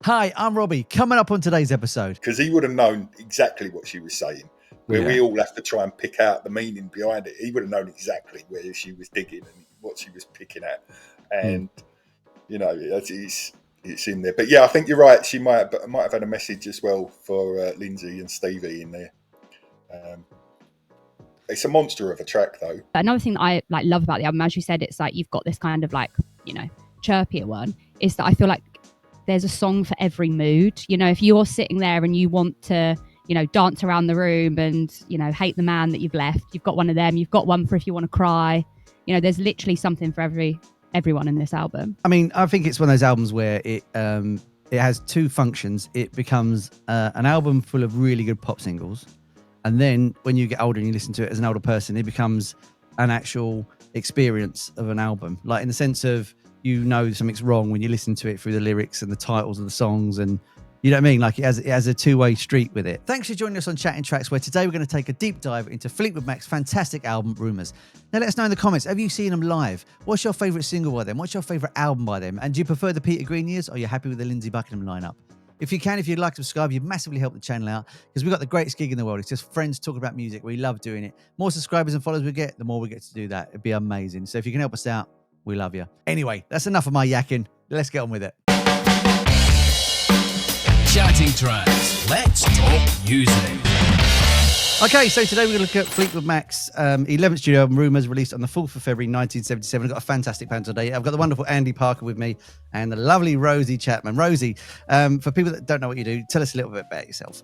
Hi, I'm Robbie. Coming up on today's episode. Because he would have known exactly what she was saying. Where we all have to try and pick out the meaning behind it. He would have known exactly where she was digging and what she was picking at. And, you know, it's in there. But yeah, I think you're right. She might have had a message as well for Lindsey and Stevie in there. It's a monster of a track, though. Another thing that I love about the album, as you said, it's like you've got this kind of chirpier one, is that I feel like there's a song for every mood. You know, if you're sitting there and you want to, dance around the room and, hate the man that you've left, you've got one of them. You've got one for if you want to cry. There's literally something for everyone in this album. I mean, I think it's one of those albums where it has two functions. It becomes an album full of really good pop singles. And then when you get older and you listen to it as an older person, it becomes an actual experience of an album. Like in the sense of, something's wrong when you listen to it through the lyrics and the titles of the songs, and you know what I mean? Like it has a two-way street with it. Thanks for joining us on Chatting Tracks, where today we're going to take a deep dive into Fleetwood Mac's fantastic album, Rumours. Now let us know in the comments, have you seen them live? What's your favourite single by them? What's your favourite album by them? And do you prefer the Peter Green years, or are you happy with the Lindsey Buckingham lineup? If you'd like to subscribe, you've massively helped the channel out, because we've got the greatest gig in the world. It's just friends talking about music. We love doing it. More subscribers and followers we get, the more we get to do that. It'd be amazing. So if you can help us out, we love you. Anyway, that's enough of my yakking. Let's get on with it. Chatting Tracks. Let's talk music. Okay, so today we're going to look at Fleetwood Mac's 11th studio album, Rumours, released on the 4th of February 1977. I've got a fantastic panel today. I've got the wonderful Andy Parker with me and the lovely Rosie Chapman. Rosie, for people that don't know what you do, tell us a little bit about yourself.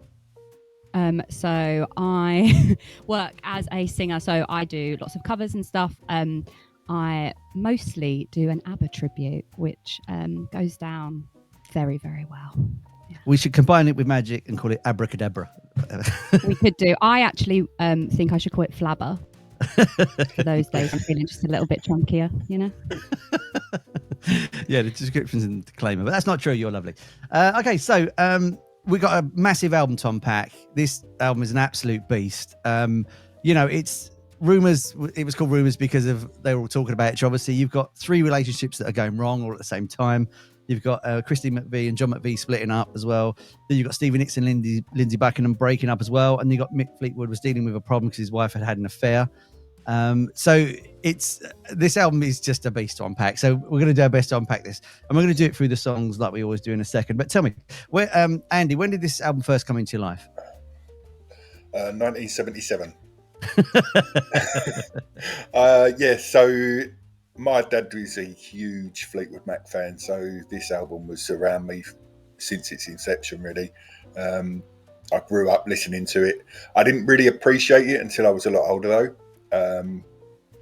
So I work as a singer, so I do lots of covers and stuff. I mostly do an ABBA tribute, which goes down very, very well. Yeah. We should combine it with magic and call it abracadabra. We could do. I actually think I should call it flabber. For those days, I'm feeling just a little bit chunkier, Yeah, the description's in the disclaimer, but that's not true. You're lovely. Okay, so we got a massive album to unpack. This album is an absolute beast. It's Rumours. It was called Rumours because they were all talking about it. Obviously, you've got three relationships that are going wrong all at the same time. You've got Christine McVie and John McVie splitting up as well. Then you've got Stevie Nicks and Lindsey Buckingham breaking up as well. And you got Mick Fleetwood was dealing with a problem because his wife had an affair. So this album is just a beast to unpack. So we're going to do our best to unpack this, and we're going to do it through the songs like we always do in a second. But tell me, Andy, when did this album first come into your life? 1977. So my dad was a huge Fleetwood Mac fan, so this album was around me since its inception, really. I grew up listening to it. I didn't really appreciate it until I was a lot older, though.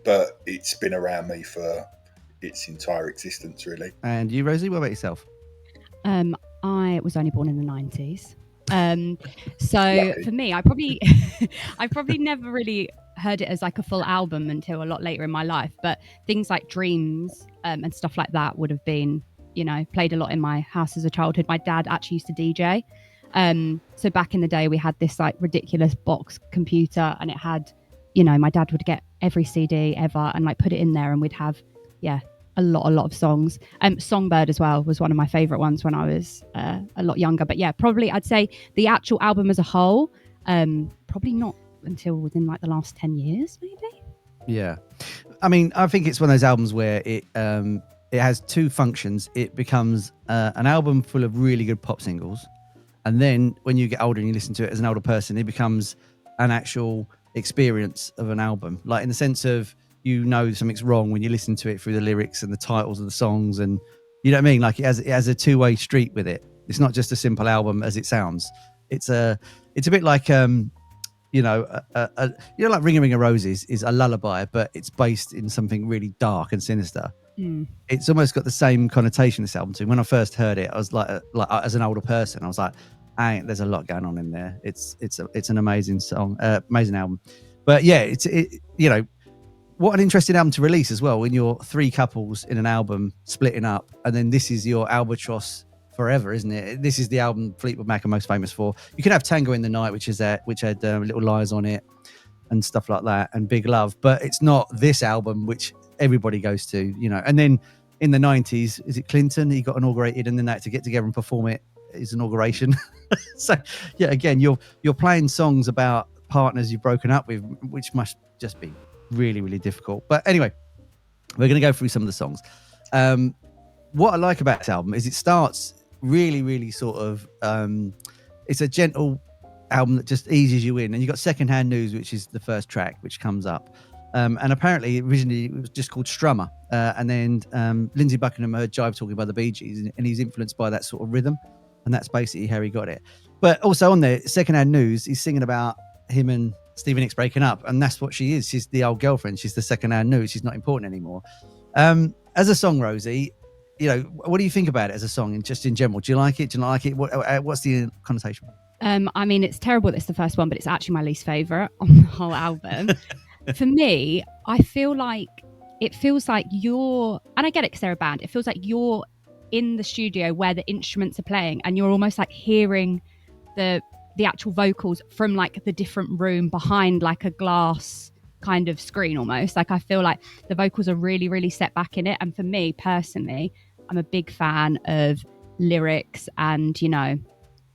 But it's been around me for its entire existence, really. And you, Rosie, what about yourself? I was only born in the 90s. So for me, I probably never really heard it as like a full album until a lot later in my life, but things like Dreams and stuff like that would have been, played a lot in my house as a childhood. My dad actually used to DJ, so back in the day we had this like ridiculous box computer, and it had, my dad would get every CD ever and like put it in there, and we'd have a lot of songs. Songbird as well was one of my favorite ones when I was a lot younger. But yeah, probably I'd say the actual album as a whole, probably not until within like the last 10 years, maybe. Yeah. I mean, I think it's one of those albums where it has two functions. It becomes an album full of really good pop singles. And then when you get older and you listen to it as an older person, it becomes an actual experience of an album. Like in the sense of, something's wrong when you listen to it through the lyrics and the titles of the songs, and you know what I mean? Like it has a two-way street with it. It's not just a simple album as it sounds. It's a bit like like Ring a Ring of Roses is a lullaby, but it's based in something really dark and sinister. It's almost got the same connotation, this album, too. When I first heard it, I was like as an older person, I was like, there's a lot going on in there. It's an amazing song, amazing album. But yeah, what an interesting album to release as well, when you're three couples in an album splitting up, and then this is your albatross forever, isn't it? This is the album Fleetwood Mac are most famous for. You can have Tango in the Night, which had Little Lies on it and stuff like that, and Big Love, but it's not this album which everybody goes to, And then in the 90s, is it Clinton? He got inaugurated, and then they had to get together and perform it his inauguration. So yeah, again, you're playing songs about partners you've broken up with, which must just be really, really difficult. But anyway, we're going to go through some of the songs. What I like about this album is it starts really, really sort of, it's a gentle album that just eases you in. And you've got Secondhand News, which is the first track, which comes up. And apparently originally it was just called Strummer. And then Lindsey Buckingham heard Jive talking about the Bee Gees, and he's influenced by that sort of rhythm. And that's basically how he got it. But also on there, Secondhand News, he's singing about him and Stevie Nicks breaking up. And that's what she is. She's the old girlfriend. She's the secondhand news. She's not important anymore. As a song, Rosie, you know, what do you think about it as a song and just in general? Do you like it? Do you not like it? What's the connotation? I mean, it's terrible that it's the first one, but it's actually my least favourite on the whole album. For me, I feel like it feels like you're, and I get it because they're a band, it feels like you're in the studio where the instruments are playing and you're almost like hearing the actual vocals from like the different room behind like a glass kind of screen almost. Like I feel like the vocals are really, really set back in it. And for me personally, I'm a big fan of lyrics and, you know,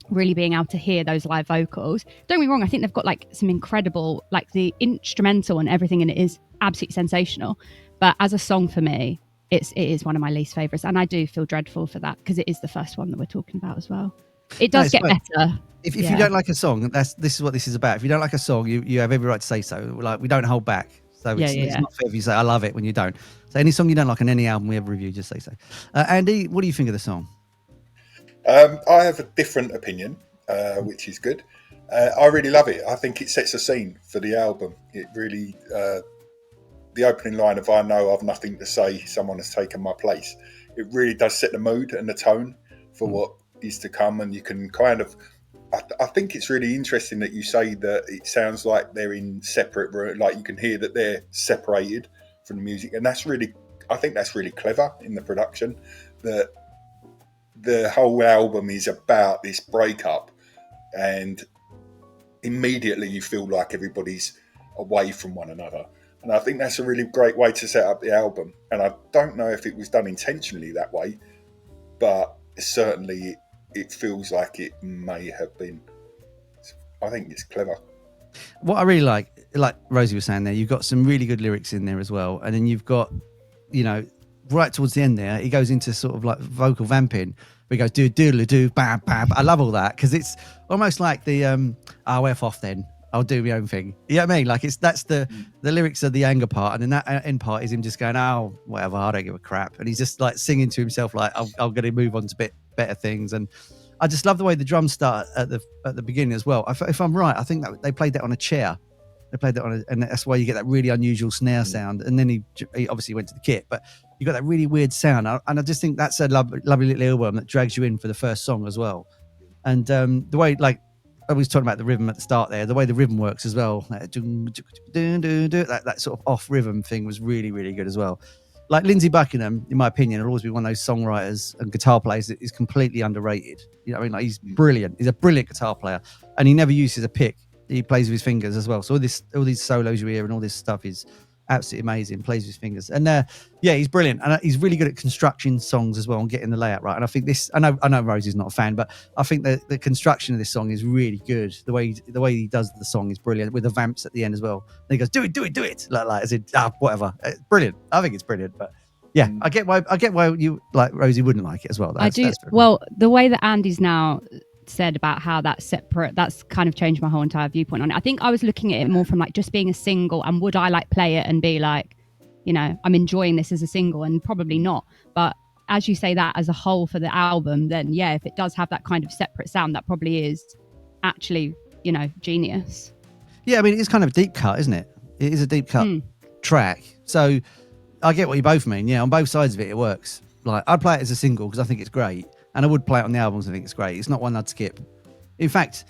really being able to hear those live vocals. Don't get me wrong, I think they've got like some incredible, like the instrumental and everything in it is absolutely sensational. But as a song for me, it is one of my least favourites. And I do feel dreadful for that because it is the first one that we're talking about as well. It does get better. If you don't like a song, this is what this is about. If you don't like a song, you have every right to say so. Like, we don't hold back. So it's not fair if you say, I love it, when you don't. So any song you don't like on any album we ever review, just say so. Andy, what do you think of the song? I have a different opinion, which is good. I really love it. I think it sets a scene for the album. It really, the opening line of I know I've nothing to say, someone has taken my place. It really does set the mood and the tone for what is to come. And you can kind of, I think it's really interesting that you say that it sounds like they're in separate rooms, like you can hear that they're separated from the music. And that's really, I think that's really clever in the production, that the whole album is about this breakup and immediately you feel like everybody's away from one another. And I think that's a really great way to set up the album. And I don't know if it was done intentionally that way, but certainly it feels like it may have been. I think it's clever. What I really like Rosie was saying there, you've got some really good lyrics in there as well. And then you've got, you know, right towards the end there, he goes into sort of like vocal vamping. We go do doodle do bam bam. I love all that because it's almost like the I'll F off then. I'll do my own thing. You know what I mean? Like that's the lyrics are the anger part, and then that end part is him just going, oh, whatever, I don't give a crap, and he's just like singing to himself like I'm going to move on to better things. And I just love the way the drums start at the beginning as well. If I'm right, I think that they played that on a chair. They played that on and that's why you get that really unusual snare sound. And then he obviously went to the kit, but you got that really weird sound. And I just think that's a lovely little album that drags you in for the first song as well. And the way, like, I was talking about the rhythm at the start there, the way the rhythm works as well, that sort of off rhythm thing was really, really good as well. Like Lindsey Buckingham, in my opinion, will always be one of those songwriters and guitar players that is completely underrated. You know what I mean? Like, he's brilliant. He's a brilliant guitar player, and he never uses a pick. He plays with his fingers as well. So all these solos you hear and all this stuff is absolutely amazing. Plays with his fingers, and he's brilliant. And he's really good at constructing songs as well and getting the layout right. And I think this, I know Rosie's not a fan, but I think the construction of this song is really good. The way he does the song is brilliant with the vamps at the end as well. And he goes, do it, like as in whatever. It's brilliant. I think it's brilliant, but. Yeah, I get why you like Rosie wouldn't like it as well. I do. Well, the way that Andy's now said about how that's separate, that's kind of changed my whole entire viewpoint on it. I think I was looking at it more from like just being a single, and would I like play it and be like, you know, I'm enjoying this as a single, and probably not. But as you say that as a whole for the album, then yeah, if it does have that kind of separate sound, that probably is actually, you know, genius. Yeah, I mean, it's kind of a deep cut, isn't it? It is a deep cut track. So I get what you both mean. Yeah, on both sides of it, it works. Like, I'd play it as a single because I think it's great. And I would play it on the albums. I think it's great. It's not one I'd skip. In fact,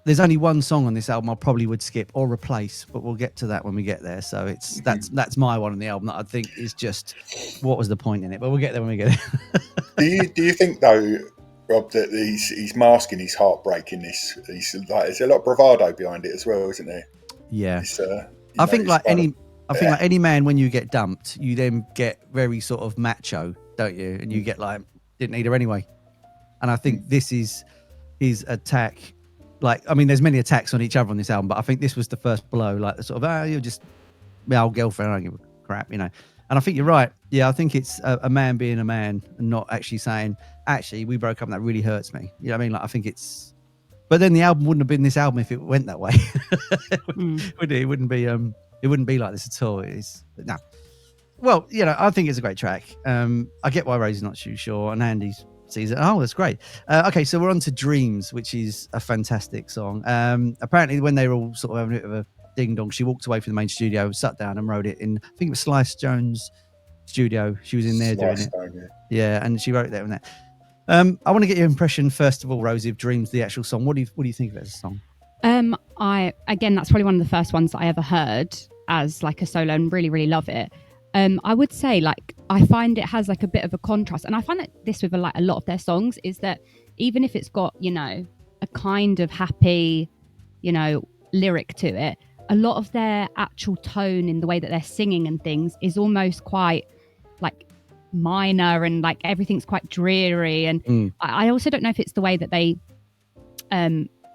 there's only one song on this album I probably would skip or replace, but we'll get to that when we get there. So that's my one on the album that I think is just, what was the point in it? But we'll get there when we get there. Do you think though, Rob, that he's masking his heartbreak in this? He's like, there's a lot of bravado behind it as well, isn't there? Yeah. I think like any man, when you get dumped, you then get very sort of macho, don't you? And you get like, didn't need her anyway. And I think this is his attack. Like, I mean, there's many attacks on each other on this album, but I think this was the first blow, like the sort of, you're just my old girlfriend, I don't give a crap, you know. And I think you're right. Yeah, I think it's a man being a man and not actually saying, actually, we broke up and that really hurts me. You know what I mean? Like, I think it's, but then the album wouldn't have been this album if it went that way. Would it? It wouldn't be like this at all. No. Well, you know, I think it's a great track. I get why Rosie's not too sure, and Andy sees it. Oh, that's great. Okay, so we're on to Dreams, which is a fantastic song. Apparently, when they were all sort of having a bit of a ding dong, she walked away from the main studio, sat down, and wrote it in. I think it was Slice Jones' studio. She was in there doing it. Yeah, and she wrote it there and that. I want to get your impression first of all, Rosie, of Dreams, the actual song. What do you think of it as a song? That's probably one of the first ones that I ever heard as like a solo, and really, really love it. I would say, like, I find it has like a bit of a contrast, and I find that this with a lot of their songs is that even if it's got, you know, a kind of happy, you know, lyric to it, a lot of their actual tone in the way that they're singing and things is almost quite like minor, and like everything's quite dreary. And I also don't know if it's the way that they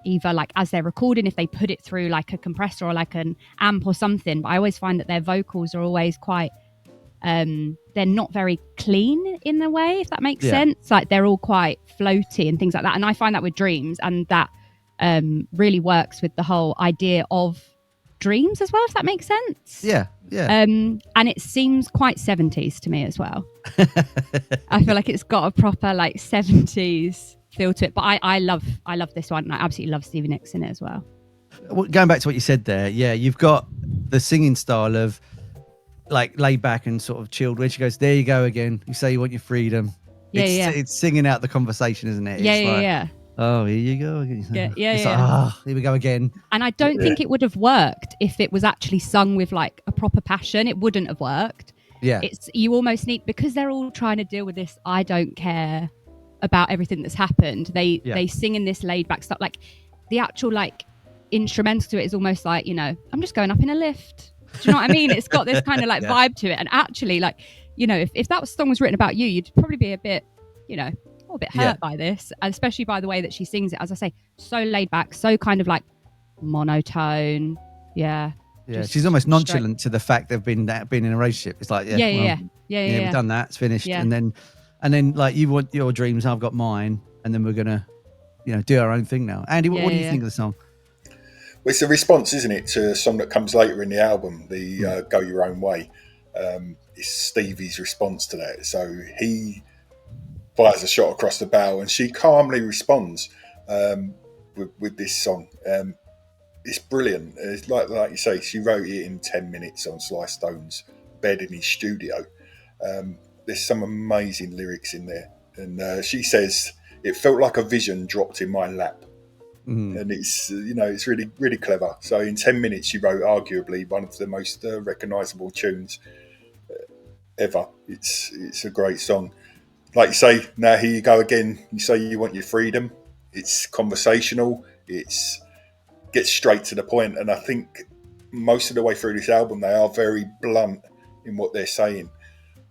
either like as they're recording, if they put it through like a compressor or like an amp or something, but I always find that their vocals are always quite they're not very clean in a way, if that makes sense. Like they're all quite floaty and things like that, and I find that with Dreams, and that really works with the whole idea of dreams as well, if that makes sense. Yeah. And it seems quite 70s to me as well. I feel like it's got a proper like 70s feel to it, but I love this one, and I absolutely love Stevie Nicks in it as well. Going back to what you said there, yeah, you've got the singing style of like laid back and sort of chilled, where she goes, there you go again, you say you want your freedom. It's singing out the conversation, isn't it? Yeah. Oh, here you go again. Yeah. Like, here we go again. And I don't think it would have worked if it was actually sung with like a proper passion. It wouldn't have worked. Yeah. You almost need, because they're all trying to deal with this I don't care about everything that's happened. They sing in this laid back stuff. Like the actual like instrumental to it is almost like, you know, I'm just going up in a lift. Do you know what I mean? It's got this kind of like vibe to it. And actually, like, you know, if that song was written about you, you'd probably be a bit, you know, a bit hurt by this, especially by the way that she sings it. As I say, so laid back, so kind of like monotone. Yeah, she's almost nonchalant to the fact they've been in a relationship. It's like, we've done that, it's finished. And then like, you want your dreams, I've got mine, and then we're gonna, you know, do our own thing now. Andy, what do you think of the song? Well, it's a response, isn't it, to a song that comes later in the album, the Go Your Own Way. It's Stevie's response to that. So he fires a shot across the bow, and she calmly responds with this song. It's brilliant. It's like you say, she wrote it in 10 minutes on Sly Stone's bed in his studio. There's some amazing lyrics in there, and she says, it felt like a vision dropped in my lap. And it's, you know, it's really, really clever. So in 10 minutes, she wrote arguably one of the most recognisable tunes ever. It's a great song. Like you say, now here you go again. You say you want your freedom. It's conversational. It's gets straight to the point. And I think most of the way through this album, they are very blunt in what they're saying.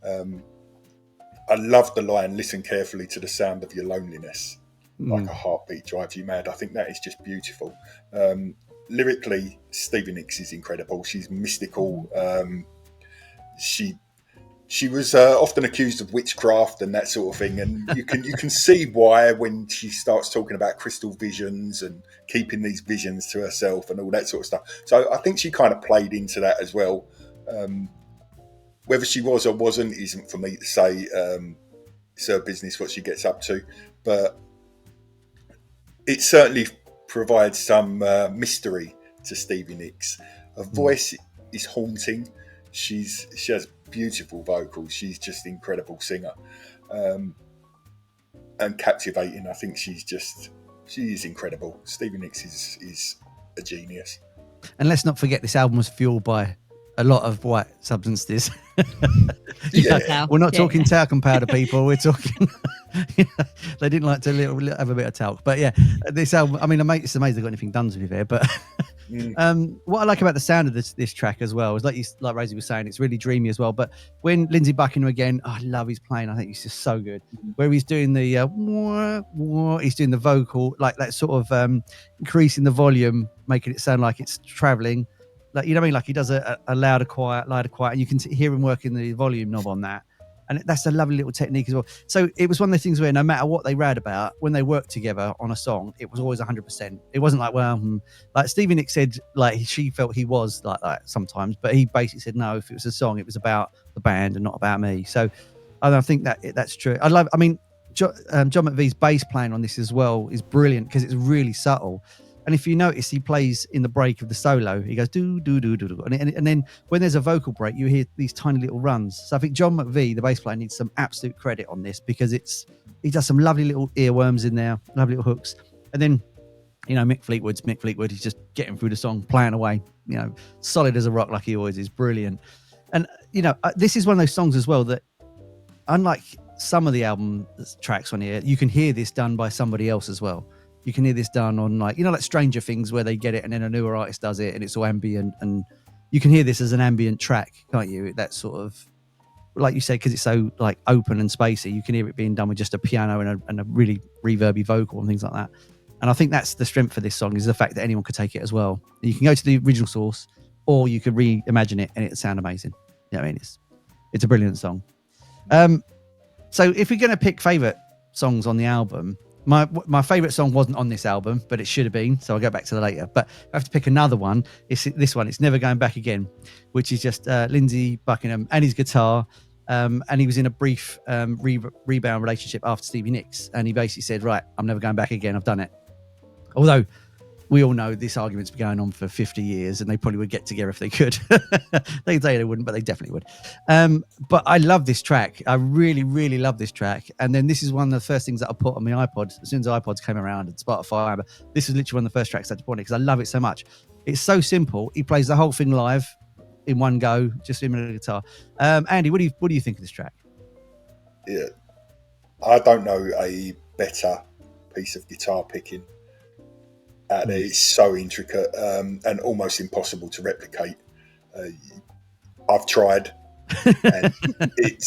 I love the line, listen carefully to the sound of your loneliness. Like a heartbeat drives you mad. I think that is just beautiful. Lyrically, Stevie Nicks is incredible. She's mystical. She was often accused of witchcraft and that sort of thing, and you can see why when she starts talking about crystal visions and keeping these visions to herself and all that sort of stuff. So I think she kind of played into that as well. Whether she was or wasn't isn't for me to say. It's her business what she gets up to, but it certainly provides some mystery to Stevie Nicks. Her voice is haunting. She has beautiful vocals. She's just an incredible singer, and captivating. I think she is incredible. Stevie Nicks is a genius. And let's not forget, this album was fueled by a lot of white substances. We're not talking talcum powder, people. We're talking. They didn't like to have a bit of talc, but yeah, this album. I mean, it's amazing they got anything done to be fair, but What I like about the sound of this track as well is like Rosie was saying, it's really dreamy as well. But when Lindsey Buckingham again, I love his playing. I think he's just so good. Where he's doing the he's doing the vocal, like that sort of increasing the volume, making it sound like it's traveling. Like, you know what I mean? Like he does a louder, quiet, and you can hear him working the volume knob on that. And that's a lovely little technique as well. So it was one of the things where no matter what they read about, when they worked together on a song, it was always 100%. It wasn't like, like Stevie Nicks said, like she felt he was like that sometimes, but he basically said, no, if it was a song, it was about the band and not about me. So I think that's true. John McVie's bass playing on this as well is brilliant because it's really subtle. And if you notice, he plays in the break of the solo. He goes do do do do do, and then when there's a vocal break, you hear these tiny little runs. So I think John McVie, the bass player, needs some absolute credit on this because he does some lovely little earworms in there, lovely little hooks. And then, you know, Mick Fleetwood, he's just getting through the song, playing away, you know, solid as a rock like he always is, brilliant. And you know, this is one of those songs as well that, unlike some of the album tracks on here, you can hear this done by somebody else as well. You can hear this done on, like, you know, like Stranger Things, where they get it and then a newer artist does it and it's all ambient, and you can hear this as an ambient track, can't you? That sort of, like you said, because it's so like open and spacey, you can hear it being done with just a piano and a really reverby vocal and things like that. And I think that's the strength for this song, is the fact that anyone could take it as well. You can go to the original source, or you could reimagine it and it'd sound amazing. You know what I mean? It's a brilliant song. So if we're going to pick favourite songs on the album, my favourite song wasn't on this album, but it should have been, so I'll go back to that later. But I have to pick another one. It's this one. It's Never Going Back Again, which is just Lindsey Buckingham and his guitar. And he was in a brief rebound relationship after Stevie Nicks. And he basically said, right, I'm never going back again. I've done it. Although we all know this argument's been going on for 50 years and they probably would get together if they could. They say they wouldn't, but they definitely would. But I love this track. I really, really love this track. And then this is one of the first things that I put on my iPod as soon as iPods came around and Spotify. But this was literally one of the first tracks I had to put on it because I love it so much. It's so simple. He plays the whole thing live in one go, just him and the guitar. Andy, what do you think of this track? Yeah, I don't know a better piece of guitar picking. It's so intricate and almost impossible to replicate. I've tried, and it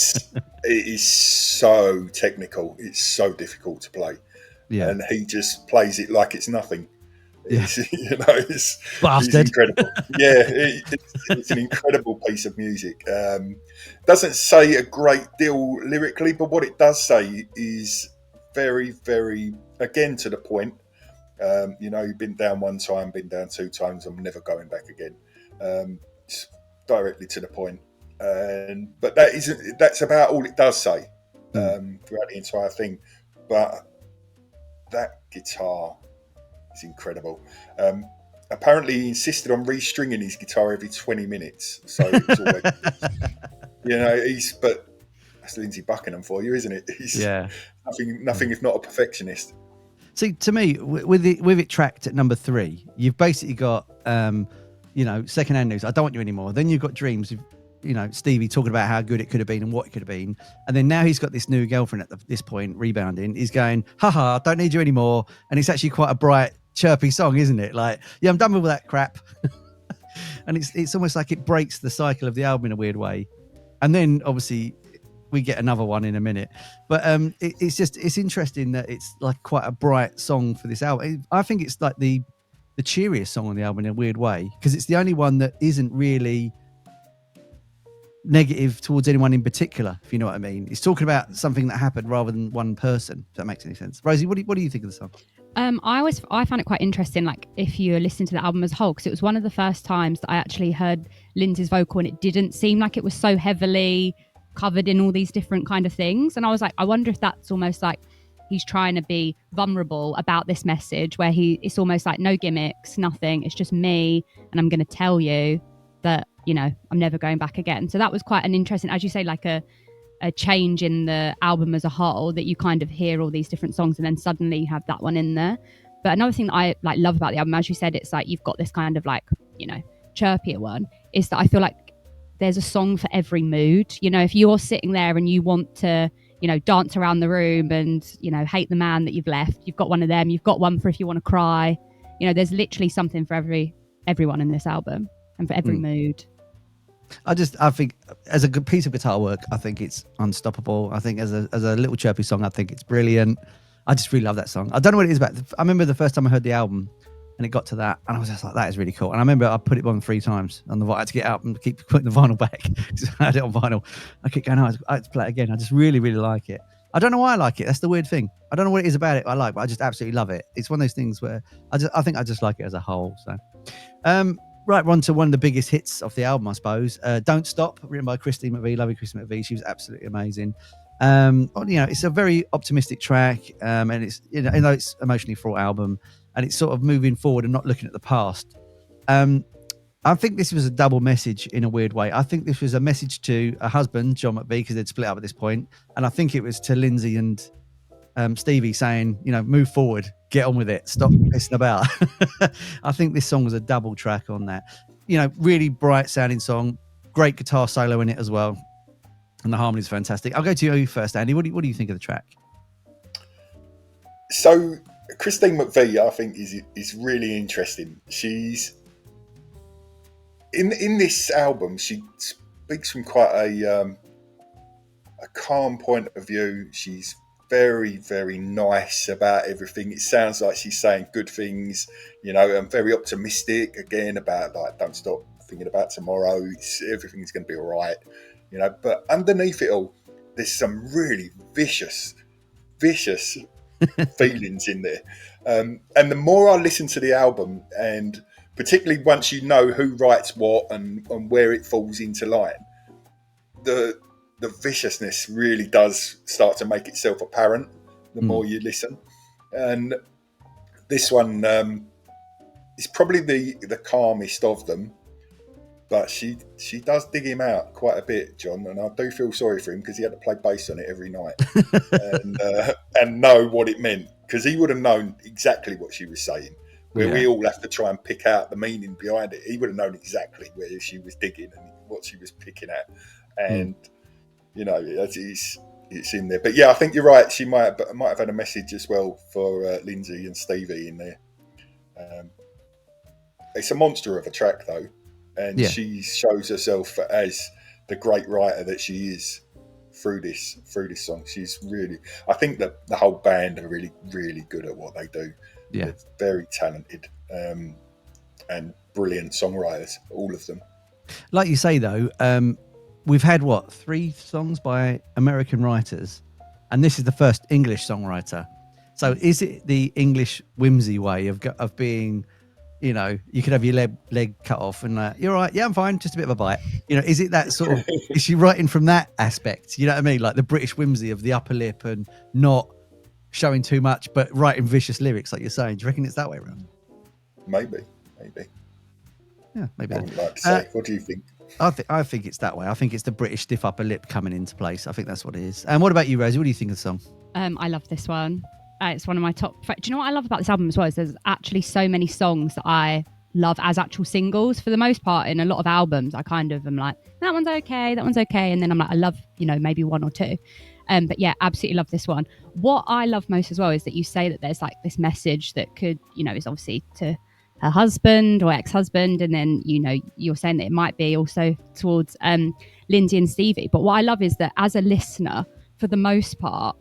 is so technical. It's so difficult to play, and he just plays it like it's nothing. It's, you know, it's incredible. Yeah, it's an incredible piece of music. Doesn't say a great deal lyrically, but what it does say is very, very, again, to the point. You know, you've been down one time, been down two times, I'm never going back again. It's directly to the point. But that's about all it does say throughout the entire thing. But that guitar is incredible. Apparently he insisted on restringing his guitar every 20 minutes. So it's always, you know, but that's Lindsey Buckingham for you, isn't it? He's nothing if not a perfectionist. See, to me, with it tracked at number 3, you've basically got, you know, Secondhand News, I Don't Want You Anymore. Then you've got Dreams, you know, Stevie talking about how good it could have been and what it could have been. And then now he's got this new girlfriend at this point, rebounding. He's going, haha, don't need you anymore. And it's actually quite a bright, chirpy song, isn't it? Like, yeah, I'm done with all that crap. And it's almost like it breaks the cycle of the album in a weird way. And then, obviously, we get another one in a minute, but it's interesting that it's like quite a bright song for this album. I think it's like the cheeriest song on the album in a weird way, because it's the only one that isn't really negative towards anyone in particular, if you know what I mean. It's talking about something that happened rather than one person, if that makes any sense. Rosie, what do you think of the song? I found it quite interesting, like if you listen to the album as a whole, because it was one of the first times that I actually heard Lindsey's vocal and it didn't seem like it was so heavily covered in all these different kind of things. And I was like, I wonder if that's almost like he's trying to be vulnerable about this message, where it's almost like no gimmicks, nothing, it's just me, and I'm going to tell you that, you know, I'm never going back again. So that was quite an interesting, as you say, like a change in the album as a whole, that you kind of hear all these different songs and then suddenly you have that one in there. But another thing that I like love about the album, as you said, it's like you've got this kind of like, you know, chirpier one, is that I feel like there's a song for every mood. You know, if you're sitting there and you want to, you know, dance around the room and, you know, hate the man that you've left, you've got one of them. You've got one for if you want to cry. You know, there's literally something for every everyone in this album and for every mood. I think as a good piece of guitar work, I think it's unstoppable. I think as a little chirpy song, I think it's brilliant. I just really love that song. I don't know what it is about. I remember the first time I heard the album and it got to that, and I was just like, that is really cool. And I remember I put it on 3 times on the vinyl. I had to get out and keep putting the vinyl back. I had it on vinyl. I keep going, I had to play it again. I just really, really like it. I don't know why I like it. That's the weird thing. I don't know what it is about it I like, but I just absolutely love it. It's one of those things where I think I just like it as a whole. So, right, we're on to one of the biggest hits of the album, I suppose. Don't Stop, written by Christine McVie. Lovely Christine McVie. She was absolutely amazing. It's a very optimistic track, and it's, it's emotionally fraught album, and it's sort of moving forward and not looking at the past. I think this was a double message in a weird way. I think this was a message to a husband, John McVie, because they'd split up at this point, and I think it was to Lindsey and Stevie saying, move forward, get on with it, stop pissing about. I think this song was a double track on that. Really bright sounding song, great guitar solo in it as well, and the harmony's fantastic. I'll go to you first, Andy. What do you think of the track? So Christine McVie, I think, is really interesting. She's in this album. She speaks from quite a calm point of view. She's very, very nice about everything. It sounds like she's saying good things, and very optimistic again about, like, don't stop thinking about tomorrow. Everything's going to be all right, But underneath it all, there's some really vicious feelings in there. And the more I listen to the album, and particularly once you know who writes what and where it falls into line, the viciousness really does start to make itself apparent the more you listen. And this one is probably the calmest of them, but she does dig him out quite a bit, John, and I do feel sorry for him because he had to play bass on it every night and know what it meant, because he would have known exactly what she was saying, where we all have to try and pick out the meaning behind it. He would have known exactly where she was digging and what she was picking at, and it's in there. But yeah, I think you're right. She might have had a message as well for Lindsey and Stevie in there. It's a monster of a track though, and she shows herself as the great writer that she is through this song. She's really, I think that the whole band are really, really good at what they do. Yeah, they're very talented and brilliant songwriters, all of them. Like you say though, we've had 3 songs by American writers, and this is the first English songwriter. So is it the English whimsy way of being, you could have your leg cut off and you're all right, yeah, I'm fine, just a bit of a bite. Is it that sort of, is she writing from that aspect? You know what I mean? Like the British whimsy of the upper lip and not showing too much, but writing vicious lyrics like you're saying. Do you reckon it's that way around? Maybe. Yeah, maybe. I wouldn't like to say. What do you think? I think it's that way. I think it's the British stiff upper lip coming into place. I think that's what it is. And what about you, Rosie? What do you think of the song? I love this one. It's one of my top. Do you know what I love about this album as well? Is there's actually so many songs that I love as actual singles. For the most part, in a lot of albums, I kind of am like, that one's okay, and then I'm like, I love, maybe 1 or 2. But yeah, absolutely love this one. What I love most as well is that you say that there's like this message that could, is obviously to her husband or ex-husband, and then you're saying that it might be also towards Lindsey and Stevie. But what I love is that as a listener, for the most part,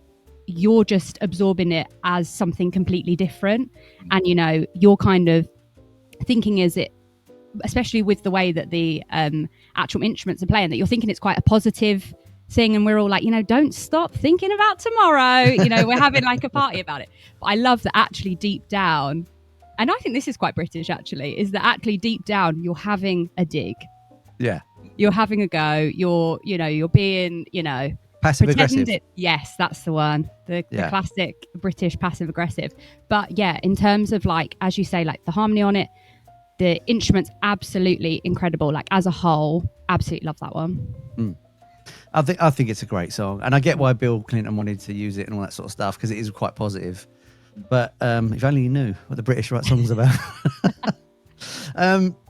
you're just absorbing it as something completely different, and you're kind of thinking, is it, especially with the way that the actual instruments are playing, that you're thinking it's quite a positive thing, and we're all like, don't stop thinking about tomorrow, we're having like a party about it. But I love that actually deep down, and I think this is quite British actually, is that actually deep down you're having a dig. Yeah. You're having a go. You're being, passive aggressive. Yes, that's the one. The classic British passive aggressive. But yeah, in terms of like, as you say, like the harmony on it, the instruments, absolutely incredible. Like as a whole, absolutely love that one. I think it's a great song, and I get why Bill Clinton wanted to use it and all that sort of stuff, because it is quite positive. But if only you knew what the British write songs about.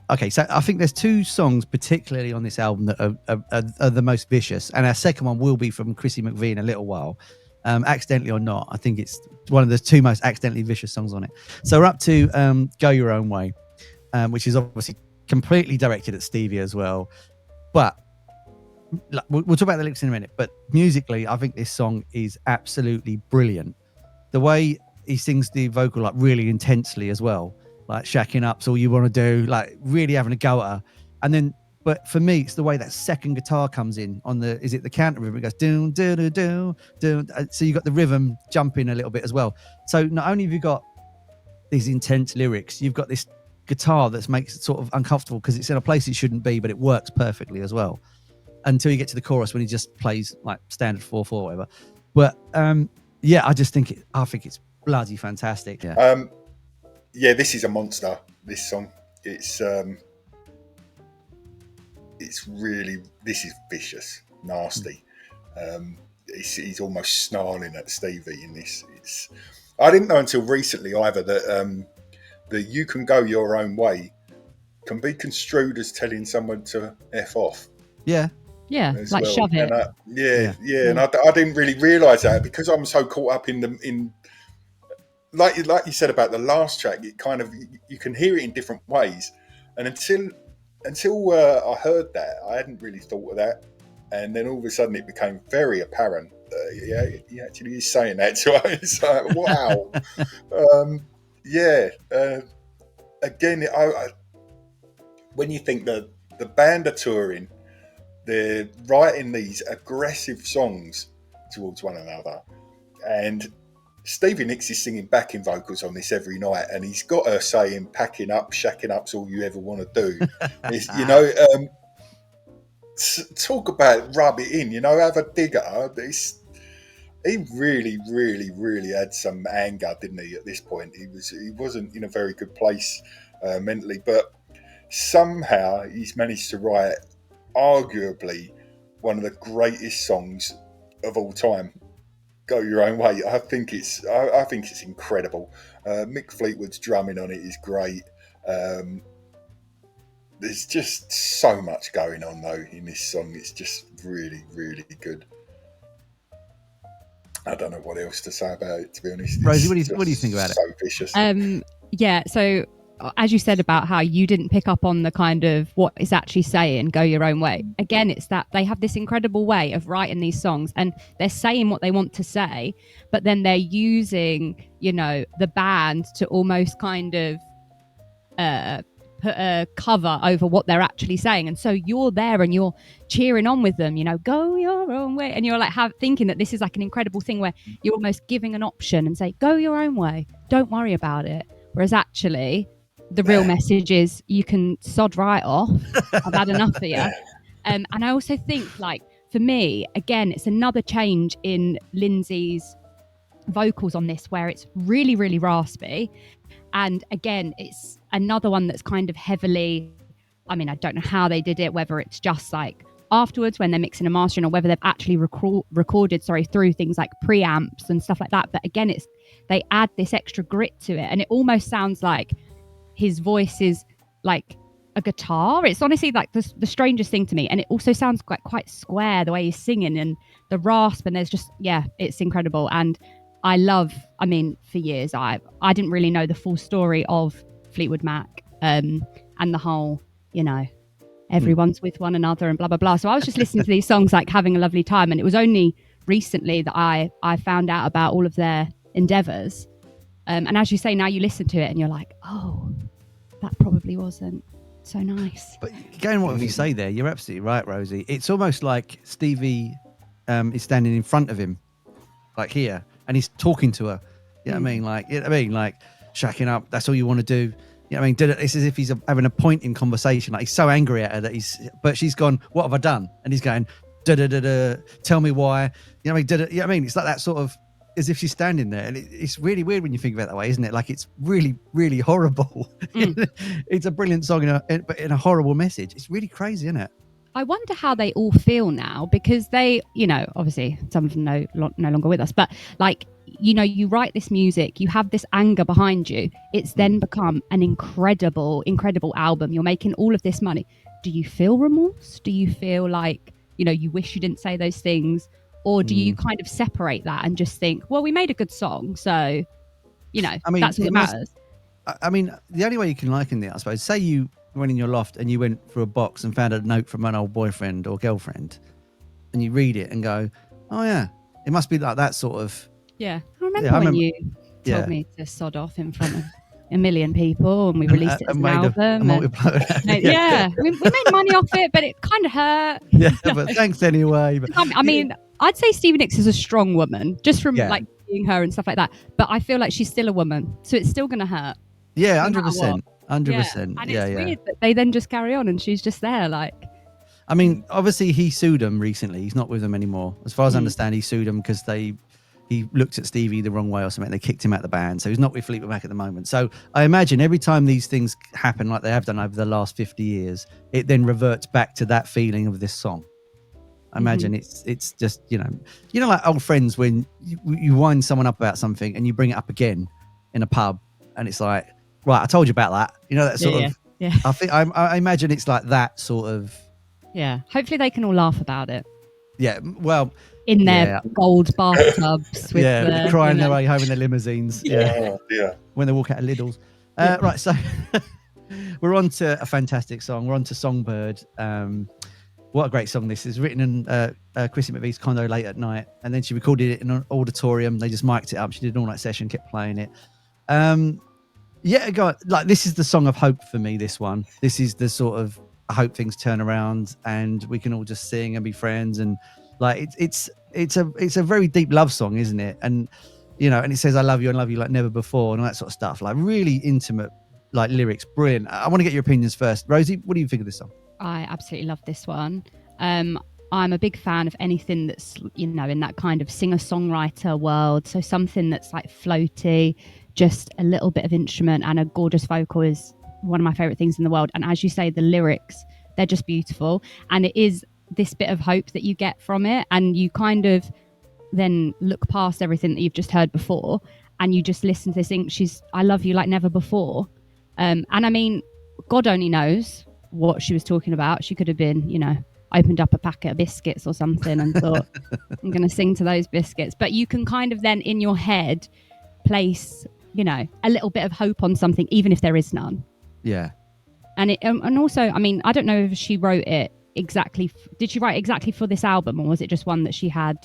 Okay, so I think there's 2 songs particularly on this album that are the most vicious, and our second one will be from Chrissy McVie in a little while. Accidentally or not, I think it's one of the 2 most accidentally vicious songs on it. So we're up to Go Your Own Way. which is obviously completely directed at Stevie as well. But we'll talk about the lyrics in a minute. But musically, I think this song is absolutely brilliant. The way he sings the vocal like really intensely as well, like shacking up's all you want to do, like really having a go at her. And then, but for me, it's the way that second guitar comes in on the, is it the counter rhythm? It goes doom, do, do, do, do. So you got the rhythm jumping a little bit as well. So not only have you got these intense lyrics, you've got this guitar that makes it sort of uncomfortable because it's in a place it shouldn't be, but it works perfectly as well. Until you get to the chorus when he just plays like standard 4/4 or whatever. But yeah, I just think I think it's bloody fantastic. Yeah. Yeah, this is a monster. This song, it's really, this is vicious, nasty. He's almost snarling at Stevie in this. I didn't know until recently either that that you can go your own way can be construed as telling someone to F off. Yeah. Yeah, like well. Shove it. And I didn't really realise that because I'm so caught up in like you said about the last track, it kind of, you can hear it in different ways. And until I heard that, I hadn't really thought of that. And then all of a sudden it became very apparent that he actually is saying that to us. It's like, wow. Again, when you think that the band are touring, they're writing these aggressive songs towards one another, and Stevie Nicks is singing backing vocals on this every night, and he's got her saying "packing up, shacking up's all you ever want to do." Talk about rub it in, have a dig at her. He really, really, really had some anger, didn't he? At this point, he wasn't in a very good place mentally, but somehow he's managed to write arguably one of the greatest songs of all time. Go Your Own Way. I think it's incredible. Mick Fleetwood's drumming on it is great. There's just so much going on though in this song. It's just really, really good. I don't know what else to say about it, to be honest. Rosie, what do you think about it? So vicious. Yeah, so as you said about how you didn't pick up on the kind of what it's actually saying, go your own way. Again, it's that they have this incredible way of writing these songs and they're saying what they want to say, but then they're using, the band to almost kind of put a cover over what they're actually saying. And so you're there and you're cheering on with them, go your own way. And you're like thinking that this is like an incredible thing where you're almost giving an option and say, go your own way. Don't worry about it. Whereas actually, the real message is you can sod right off. I've had enough of you. And I also think, like, for me, again, it's another change in Lindsey's vocals on this where it's really, really raspy. And again, it's another one that's kind of heavily, I don't know how they did it, whether it's just like afterwards when they're mixing and mastering or whether they've actually recorded through things like preamps and stuff like that. But again, they add this extra grit to it. And it almost sounds like his voice is like a guitar. It's honestly like the strangest thing to me. And it also sounds quite square the way he's singing and the rasp. And there's just, it's incredible. And I love, for years, I didn't really know the full story of Fleetwood Mac and the whole, everyone's with one another and blah, blah, blah. So I was just listening to these songs, like having a lovely time. And it was only recently that I found out about all of their endeavours. And as you say, now you listen to it and you're like, oh, that probably wasn't so nice. But going what you say there, you're absolutely right, Rosie. It's almost like Stevie is standing in front of him, like here, and he's talking to her. You know what I mean? Like shacking up, that's all you want to do. You know what I mean? It's as if he's having a point in conversation. Like he's so angry at her but she's gone, what have I done? And he's going, da-da-da-da, tell me why. You know what I mean? You know what I mean? It's like that sort of, as if she's standing there, and it's really weird when you think about it that way, isn't it? Like it's really, really horrible. It's a brilliant song, but in a horrible message. It's really crazy, isn't it? I wonder how they all feel now because they, obviously some of them no longer with us, but like, you write this music, you have this anger behind you. It's then become an incredible, incredible album. You're making all of this money. Do you feel remorse? Do you feel like, you wish you didn't say those things? Or do you kind of separate that and just think, well, we made a good song, so, that's what matters? I mean, the only way you can liken it, I suppose, say you went in your loft and you went through a box and found a note from an old boyfriend or girlfriend, and you read it and go, "Oh yeah, it must be like that sort of." Yeah, I remember when you told me to sod off in front of a million people, and we released it as an album. Yeah, we made money off it, but it kind of hurt. Yeah, but thanks anyway. But, I mean, I'd say Stevie Nicks is a strong woman, just from like being her and stuff like that. But I feel like she's still a woman, so it's still going to hurt. Yeah, 100%, 100%. And it's weird that they then just carry on, and she's just there, like. I mean, obviously he sued them recently. He's not with them anymore. As far as I understand, he sued them because he looked at Stevie the wrong way or something. They kicked him out of the band. So he's not with Fleetwood Mac at the moment. So I imagine every time these things happen, like they have done over the last 50 years, it then reverts back to that feeling of this song. I imagine it's just, you know, like old friends when you wind someone up about something and you bring it up again in a pub and it's like, right, I told you about that. You know, that sort of, I think, I imagine it's like that sort of. Yeah. Hopefully they can all laugh about it. Yeah. Well, in their gold bathtubs with crying their way home in their limousines. Yeah. When they walk out of Lidl's. Right, so we're on to a fantastic song. We're on to Songbird. What a great song this is. Written in Christine McVie's condo late at night, and then she recorded it in an auditorium. They just mic'd it up. She did an all-night session, kept playing it. Like this is the song of hope for me, this one. This is the sort of, I hope things turn around and we can all just sing and be friends, and like it's a very deep love song, isn't it? And you know, and it says I love you like never before and all that sort of stuff. Like really intimate, like lyrics, brilliant. I want to get your opinions first. Rosie, what do you think of this song? I absolutely love this one. I'm a big fan of anything that's, you know, in that kind of singer-songwriter world. So something that's like floaty, just a little bit of instrument and a gorgeous vocal is one of my favorite things in the world. And as you say, the lyrics, they're just beautiful. And it is this bit of hope that you get from it. And you kind of then look past everything that you've just heard before and you just listen to this thing. I love you like never before. And I mean, God only knows what she was talking about. She could have been, you know, opened up a packet of biscuits or something and thought, I'm going to sing to those biscuits. But you can kind of then in your head place, you know, a little bit of hope on something, even if there is none. Yeah. And also, I mean, I don't know if she wrote it exactly. Did she write exactly for this album, or was it just one that she had?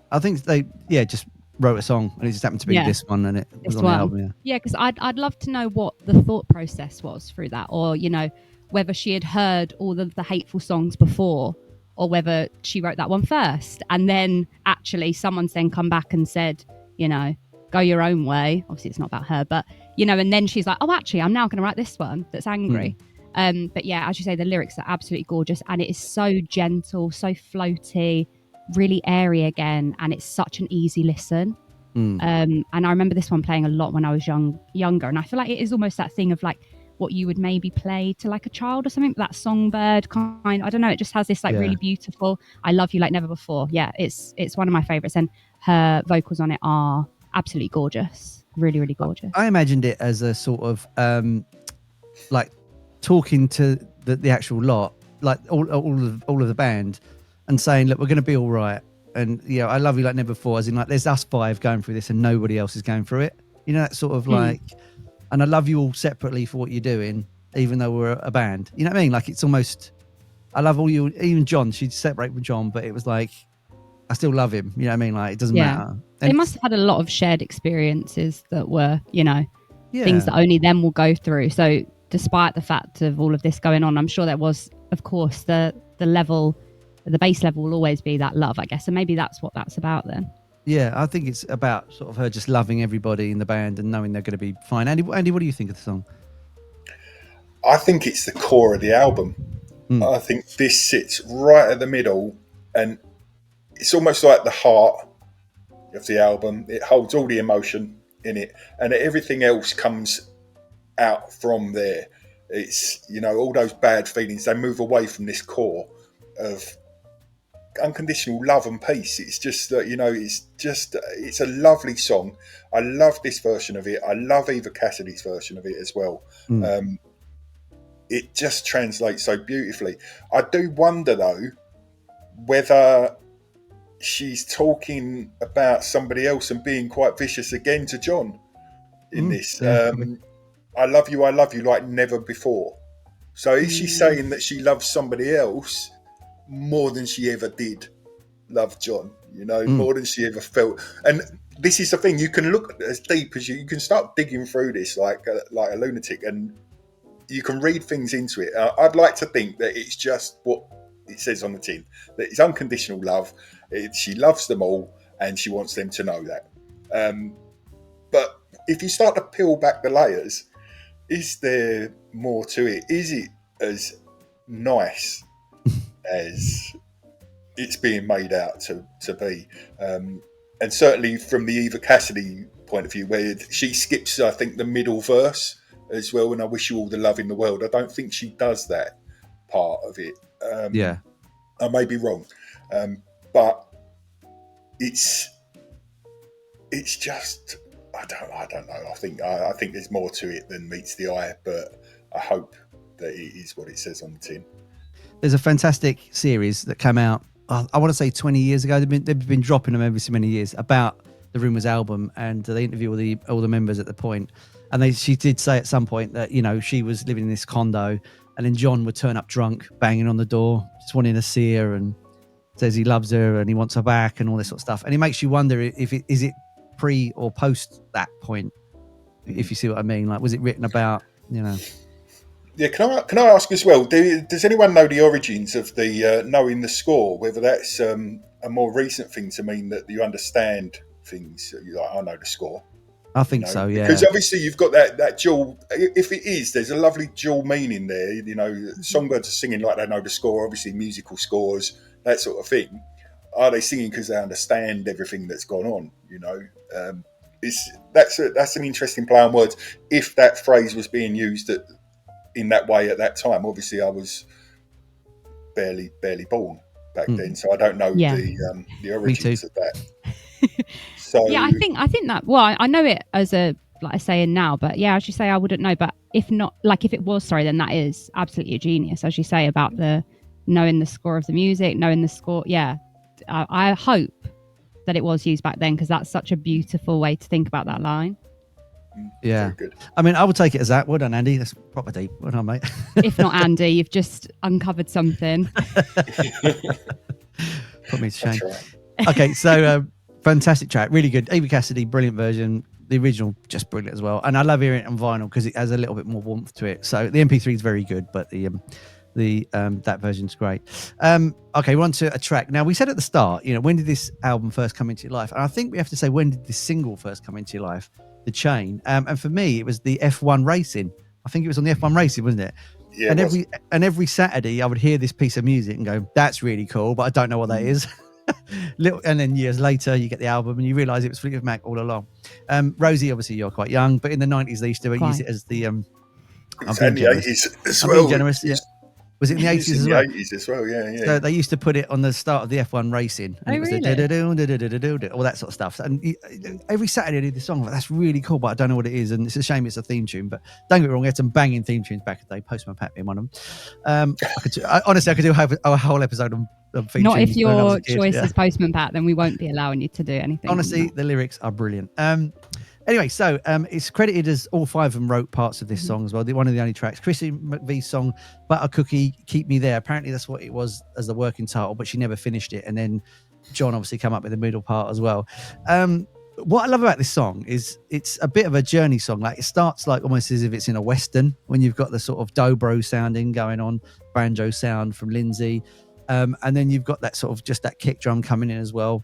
I think they, just wrote a song, and it just happened to be this one, and it was on the album. Yeah, because I'd love to know what the thought process was through that, or you know, whether she had heard all of the hateful songs before, or whether she wrote that one first, and then actually someone's then come back and said, you know, go your own way. Obviously, it's not about her, but you know, and then she's like, oh, actually, I'm now going to write this one that's angry. But yeah, as you say, the lyrics are absolutely gorgeous, and it is so gentle, so floaty, really airy again, and it's such an easy listen. And I remember this one playing a lot when I was younger, and I feel like it is almost that thing of like what you would maybe play to like a child or something, that Songbird kind. I don't know, it just has this like really beautiful I love you like never before. Yeah, it's one of my favorites, and her vocals on it are absolutely gorgeous, really, really gorgeous. I imagined it as a sort of like talking to the actual lot, like all of the band, and saying, look, we're going to be all right, and I love you like never before, as in like there's us five going through this and nobody else is going through it, you know, that sort of like, and I love you all separately for what you're doing, even though we're a band, you know what I mean? Like it's almost, I love all you, even John, she'd separate from John, but it was like I still love him, you know what I mean? Like it doesn't matter. They must have had a lot of shared experiences that were, you know, things that only them will go through. So despite the fact of all of this going on, I'm sure there was, of course, the level, the base level will always be that love, I guess. And maybe that's what that's about then. Yeah, I think it's about sort of her just loving everybody in the band and knowing they're going to be fine. Andy, what do you think of the song? I think it's the core of the album. I think this sits right at the middle, and it's almost like the heart of the album. It holds all the emotion in it, and everything else comes out from there. It's, you know, all those bad feelings, they move away from this core of unconditional love and peace. It's just that, you know, it's a lovely song. I love this version of it. I love Eva Cassidy's version of it as well. It just translates so beautifully. I do wonder though whether she's talking about somebody else and being quite vicious again to John in this. I love you like never before. So is she saying that she loves somebody else more than she ever did love John? You know, more than she ever felt. And this is the thing, you can look as deep as you can start digging through this like a lunatic, and you can read things into it. I'd like to think that it's just what it says on the tin, that it's unconditional love. She loves them all and she wants them to know that. But if you start to peel back the layers, is there more to it? Is it as nice as it's being made out to be? And certainly from the Eva Cassidy point of view, where she skips, I think, the middle verse as well, and I wish you all the love in the world. I don't think she does that part of it. I may be wrong, but it's just I don't know. I think there's more to it than meets the eye, but I hope that it is what it says on the tin. There's a fantastic series that came out, I want to say 20 years ago. They've been dropping them every so many years about the Rumours album, and they interview all the members at the point. And she did say at some point that, you know, she was living in this condo, and then John would turn up drunk, banging on the door, just wanting to see her, and says he loves her and he wants her back and all this sort of stuff. And it makes you wonder if it is pre or post that point, if you see what I mean. Like, was it written about, you know? Yeah, can I ask as well, does anyone know the origins of the knowing the score, whether that's a more recent thing to mean that you understand things, like, I know the score? I think so, yeah. Because obviously you've got that dual, if it is, there's a lovely dual meaning there. You know, songbirds are singing like they know the score, obviously musical scores, that sort of thing. Are they singing because they understand everything that's gone on, you know? That's an interesting play on words, if that phrase was being used in that way at that time. Obviously I was barely born back then, so I don't know the origins of that. So yeah, I think that, well, I know it as a, like I say, in now, but yeah, as you say, I wouldn't know. But if not, like if it was, sorry, then that is absolutely a genius, as you say, about the knowing the score of the music, knowing the score. Yeah, I hope that it was used back then, because that's such a beautiful way to think about that line. Yeah, good. I mean, I would take it as that. Well done, Andy. That's proper deep. Well done, mate. If not Andy, you've just uncovered something. Put me to shame. Right. Okay, so fantastic track, really good. Eva Cassidy, brilliant version. The original, just brilliant as well. And I love hearing it on vinyl because it has a little bit more warmth to it. So the MP3 is very good, but the that version's great. Okay, we're on to a track. Now, we said at the start, you know, when did this album first come into your life? And I think we have to say, when did this single first come into your life? The Chain. And for me, it was the F1 Racing. I think it was on the F1 Racing, wasn't it? Yeah. And every Saturday I would hear this piece of music and go, that's really cool, but I don't know what that is. And then years later you get the album and you realise it was Fleetwood Mac all along. Rosie, obviously you're quite young, but in the 90s they used to use it as the it was in the 80s as well. Being generous, yeah. Was it in the 80s as well? 80s as well, yeah. So they used to put it on the start of the F1 Racing. And it was the all that sort of stuff. And every Saturday I did this song. Like, that's really cool, but I don't know what it is. And it's a shame it's a theme tune. But don't get me wrong, I had some banging theme tunes back in the day. Postman Pat being one of them. Honestly, I could do a whole episode on theme Not tunes. if your choice is Postman Pat, then we won't be allowing you to do anything. Honestly, the lyrics are brilliant. Anyway, so it's credited as all five of them wrote parts of this song as well. One of the only tracks. Christine McVie's song, Butter Cookie, Keep Me There. Apparently that's what it was as the working title, but she never finished it. And then John obviously came up with the middle part as well. What I love about this song is it's a bit of a journey song. Like, it starts like almost as if it's in a Western, when you've got the sort of dobro sounding going on, banjo sound from Lindsey. And then you've got that sort of just that kick drum coming in as well.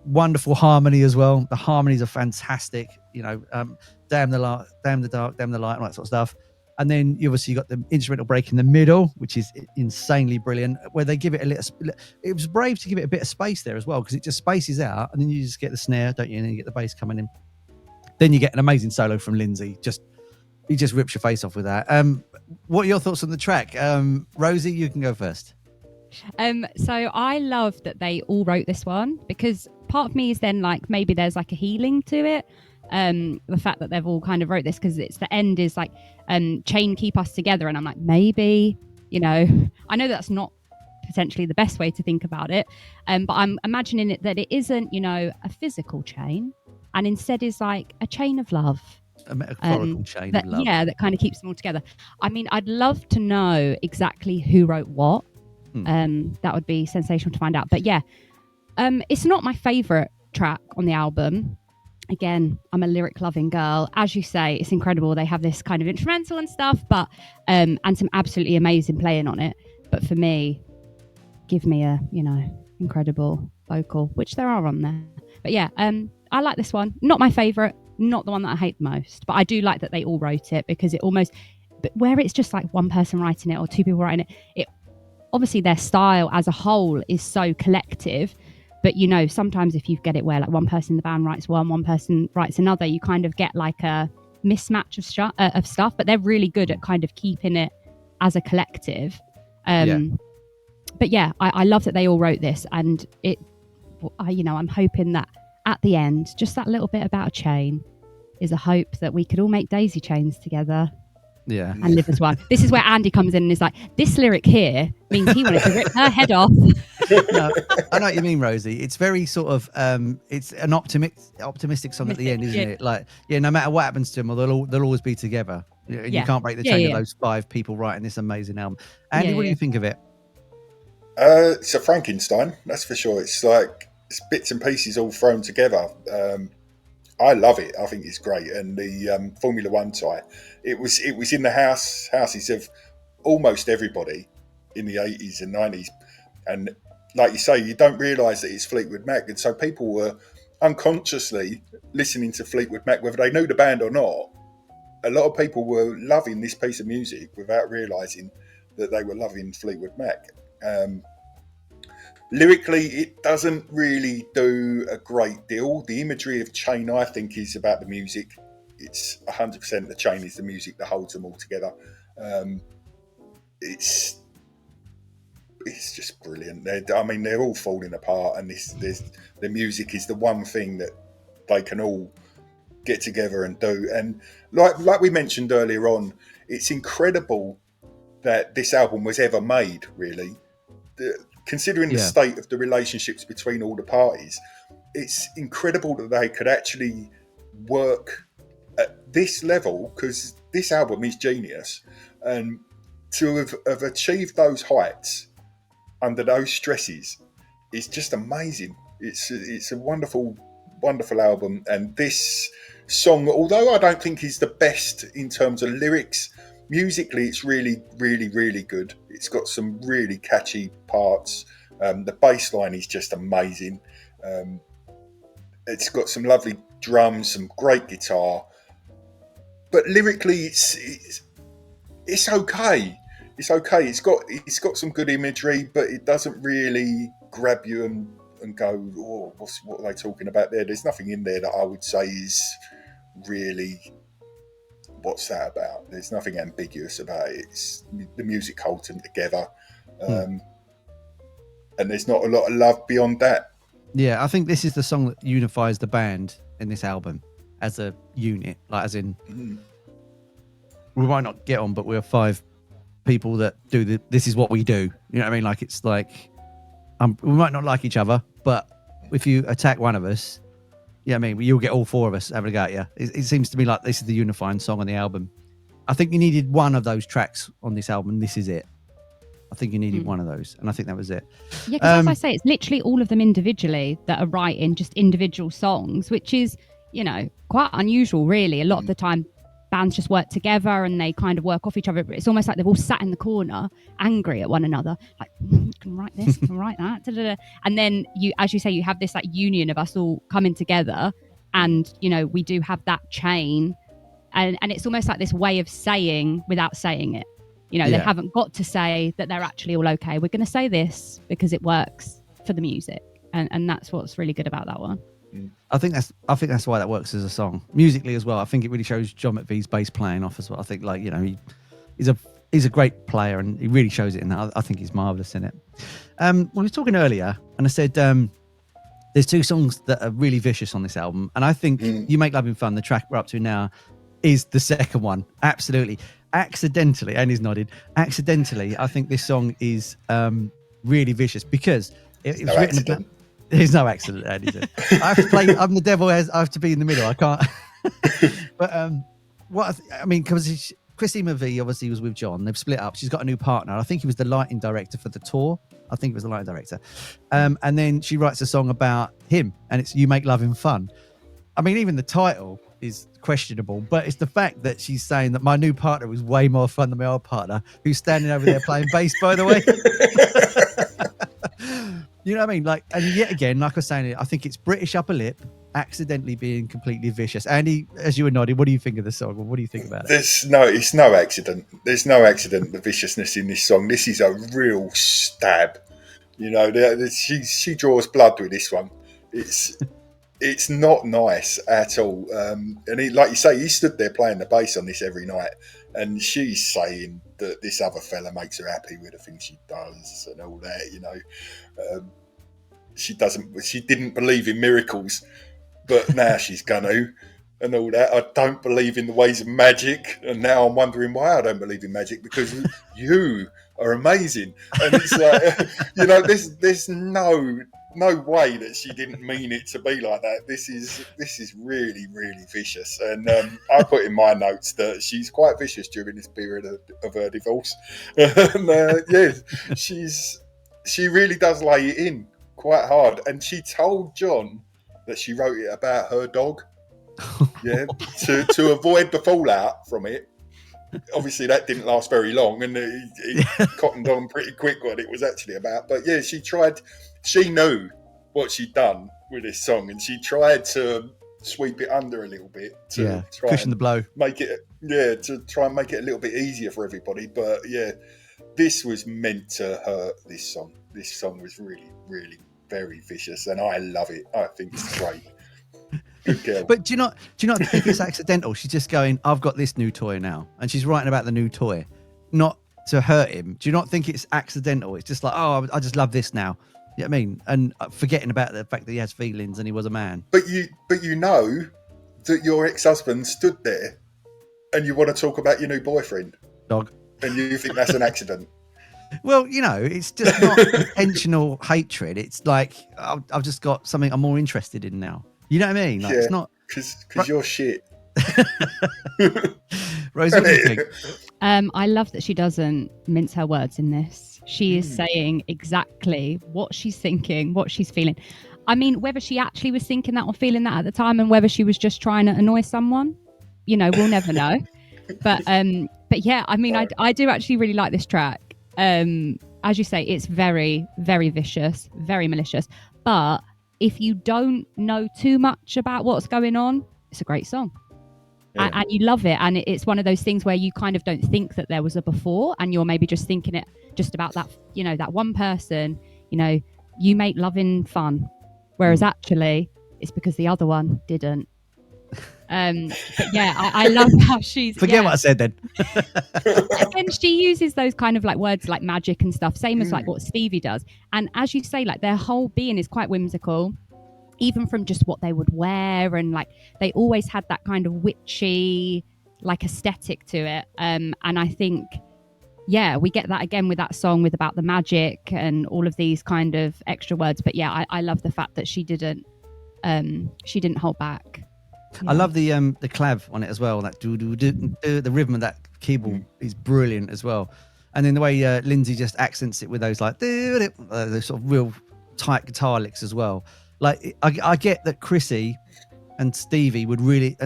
Wonderful harmony as well. The harmonies are fantastic. You know, damn the light, damn the dark, damn the light, all that sort of stuff. And then you obviously got the instrumental break in the middle, which is insanely brilliant, where they give it a little. It was brave to give it a bit of space there as well, because it just spaces out, and then you just get the snare, don't you? And then you get the bass coming in. Then you get an amazing solo from Lindsey. He just rips your face off with that. What are your thoughts on the track? Rosie, you can go first. So I love that they all wrote this one, because part of me is then like, maybe there's like a healing to it. The fact that they've all kind of wrote this, because it's the end is like, chain keep us together. And I'm like, maybe, you know, I know that's not potentially the best way to think about it. But I'm imagining it that it isn't, you know, a physical chain, and instead is like a chain of love, A metaphorical chain that, of love. yeah, that kind of keeps them all together. I mean, I'd love to know exactly who wrote what. That would be sensational to find out. But yeah, it's not my favourite track on the album. Again, I'm a lyric loving girl. As you say, it's incredible. They have this kind of instrumental and stuff, but and some absolutely amazing playing on it. But for me, give me a, incredible vocal, which there are on there. But yeah, I like this one. Not my favourite, not the one that I hate the most, but I do like that they all wrote it, because it almost, but where it's just like one person writing it or two people writing it, obviously their style as a whole is so collective. But sometimes if you get it where like one person in the band writes one person writes another, you kind of get like a mismatch of stuff. But they're really good at kind of keeping it as a collective. But yeah, I love that they all wrote this, and I'm hoping that at the end, just that little bit about a chain is a hope that we could all make daisy chains together. Yeah. And live as one. This is where Andy comes in and is like, this lyric here means he wanted to rip her head off. No, I know what you mean, Rosie. It's very sort of it's an optimistic song at the end, isn't it? Like, no matter what happens to them, they'll always be together. You can't break the chain of those 5 people writing this amazing album. Andy, what do you think of it? It's a Frankenstein, that's for sure. It's like it's bits and pieces all thrown together. I love it. I think it's great. And the Formula One tie, it was in the houses of almost everybody in the 80s and 90s. And like you say, you don't realise that it's Fleetwood Mac. And so people were unconsciously listening to Fleetwood Mac, whether they knew the band or not. A lot of people were loving this piece of music without realising that they were loving Fleetwood Mac. Lyrically, it doesn't really do a great deal. The imagery of chain, I think, is about the music. It's 100% the chain is the music that holds them all together. It's just brilliant. They're all falling apart, and the music is the one thing that they can all get together and do. And like we mentioned earlier on, it's incredible that this album was ever made, really. Considering the state of the relationships between all the parties, it's incredible that they could actually work at this level, because this album is genius. And to have achieved those heights under those stresses is just amazing. It's a wonderful, wonderful album. And this song, although I don't think is the best in terms of lyrics, musically, it's really, really, really good. It's got some really catchy parts. The bass line is just amazing. It's got some lovely drums, some great guitar. But lyrically, it's okay. It's okay. It's got some good imagery, but it doesn't really grab you and go, oh, what are they talking about there? There's nothing in there that I would say is really... what's that about? There's nothing ambiguous about it. It's the music holds them together, and there's not a lot of love beyond that. Yeah, I think this is the song that unifies the band in this album as a unit. Like, as in, we might not get on, but we're 5 people that do this is what we do. You know what I mean? Like, it's like we might not like each other, but if you attack one of us, yeah, I mean, you'll get all 4 of us having a go at you. It seems to me like this is the unifying song on the album. I think you needed one of those tracks on this album. This is it. I think you needed one of those, and I think that was it. Yeah, because as I say, it's literally all of them individually that are writing just individual songs, which is, quite unusual, really. A lot of the time, bands just work together and they kind of work off each other. But it's almost like they've all sat in the corner, angry at one another, like, you can write this, you can write that, and then you, as you say, you have this like union of us all coming together, and we do have that chain, and it's almost like this way of saying without saying it. They haven't got to say that they're actually all okay. We're going to say this because it works for the music, and that's what's really good about that one. I think that's why that works as a song musically as well. I think it really shows John McVie's bass playing off as well. I think he's a great player, and he really shows it in that. I think he's marvelous in it. We were talking earlier, and I said there's 2 songs that are really vicious on this album, and I think You Make Loving Fun, the track we're up to now, is the second one. Absolutely. Accidentally, and he's nodded. Accidentally, I think this song is really vicious because it was written about. There's no accident, Andy. I have to play. I'm the devil. I have to be in the middle. I can't. But what I mean, because Christine McVie obviously was with John. They've split up. She's got a new partner. I think he was the lighting director for the tour. I think he was the lighting director. And then she writes a song about him, and it's "You Make Loving Fun." I mean, even the title is questionable, but it's the fact that she's saying that my new partner was way more fun than my old partner, who's standing over there playing bass, by the way. You know what I mean? Like, and yet again, like I was saying, I think it's British upper lip accidentally being completely vicious. Andy, as you were nodding, what do you think of the song? Or what do you think about it? It's no accident. There's no accident, the viciousness in this song. This is a real stab. You know, she draws blood with this one. It's not nice at all. And like you say, he stood there playing the bass on this every night, and she's saying that this other fella makes her happy with the things she does and all that. You know, she didn't believe in miracles, but now she's gonna, and all that. I don't believe in the ways of magic, and now I'm wondering why I don't believe in magic, because you are amazing. And it's like, you know, there's no way that she didn't mean it to be like that. This is really, really vicious. And I put in my notes that she's quite vicious during this period of her divorce. And yeah, she really does lay it in quite hard. And she told John that she wrote it about her dog. Yeah, to avoid the fallout from it. Obviously, that didn't last very long, and it cottoned on pretty quick what it was actually about. But yeah, she knew what she'd done with this song, and she tried to sweep it under a little bit to try cushion the blow. To try and make it a little bit easier for everybody. But yeah, this was meant to hurt this song. This song was really, really very vicious, and I love it. I think it's great. Good girl. But do you not think it's accidental? She's just going, I've got this new toy now, and she's writing about the new toy, not to hurt him. Do you not think it's accidental? It's just like, oh, I just love this now. You know what I mean? And forgetting about the fact that he has feelings and he was a man. But you know that your ex-husband stood there, and you want to talk about your new boyfriend, dog, and you think that's an accident. Well, you know, it's just not intentional hatred. It's like, I've just got something I'm more interested in now. You know what I mean? Like, it's not because you're shit. Rosie, what do you think? I love that she doesn't mince her words in this. She is saying exactly what she's thinking, what she's feeling. I mean, whether she actually was thinking that or feeling that at the time, and whether she was just trying to annoy someone, you know, we'll never know. But yeah, I mean, I do actually really like this track. As you say, it's very, very vicious, very malicious. But if you don't know too much about what's going on, it's a great song. Yeah. And you love it. And it's one of those things where you kind of don't think that there was a before, and you're maybe just thinking it just about that, you know, that one person, you know, you make loving fun. Whereas actually it's because the other one didn't. But yeah, I love how she's... Forget what I said then. Again, she uses those kind of like words like magic and stuff, same as like what Stevie does. And as you say, like their whole being is quite whimsical, even from just what they would wear. And like they always had that kind of witchy like aesthetic to it. And I think, yeah, we get that again with that song with about the magic and all of these kind of extra words. But yeah, I love the fact that she didn't hold back. Yeah. I love the clav on it as well. That the rhythm of that keyboard is brilliant as well. And then the way Lindsey just accents it with those like those sort of real tight guitar licks as well. Like I get that Chrissy and Stevie would really,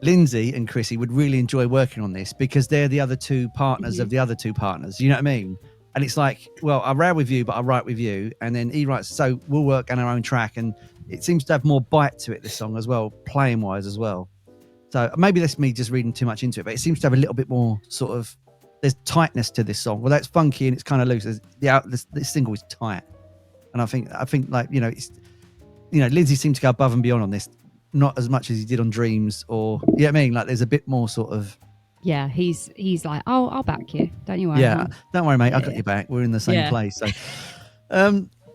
Lindsey and Chrissy would really enjoy working on this because they're the other two partners of the other two partners. You know what I mean? And it's like, well, I row with you, but I write with you. And then he writes, so we'll work on our own track. And it seems to have more bite to it, this song as well, playing wise as well. So maybe that's me just reading too much into it, but it seems to have a little bit more sort of, there's tightness to this song. Although it's funky and it's kind of loose, this single is tight. And I think like, you know, Lindsey seemed to go above and beyond on this, not as much as he did on Dreams or, you know what I mean? Like there's a bit more sort of. Yeah, he's like, I'll back you. Don't you worry. Yeah, don't worry, mate. I've got your back. We're in the same place. So,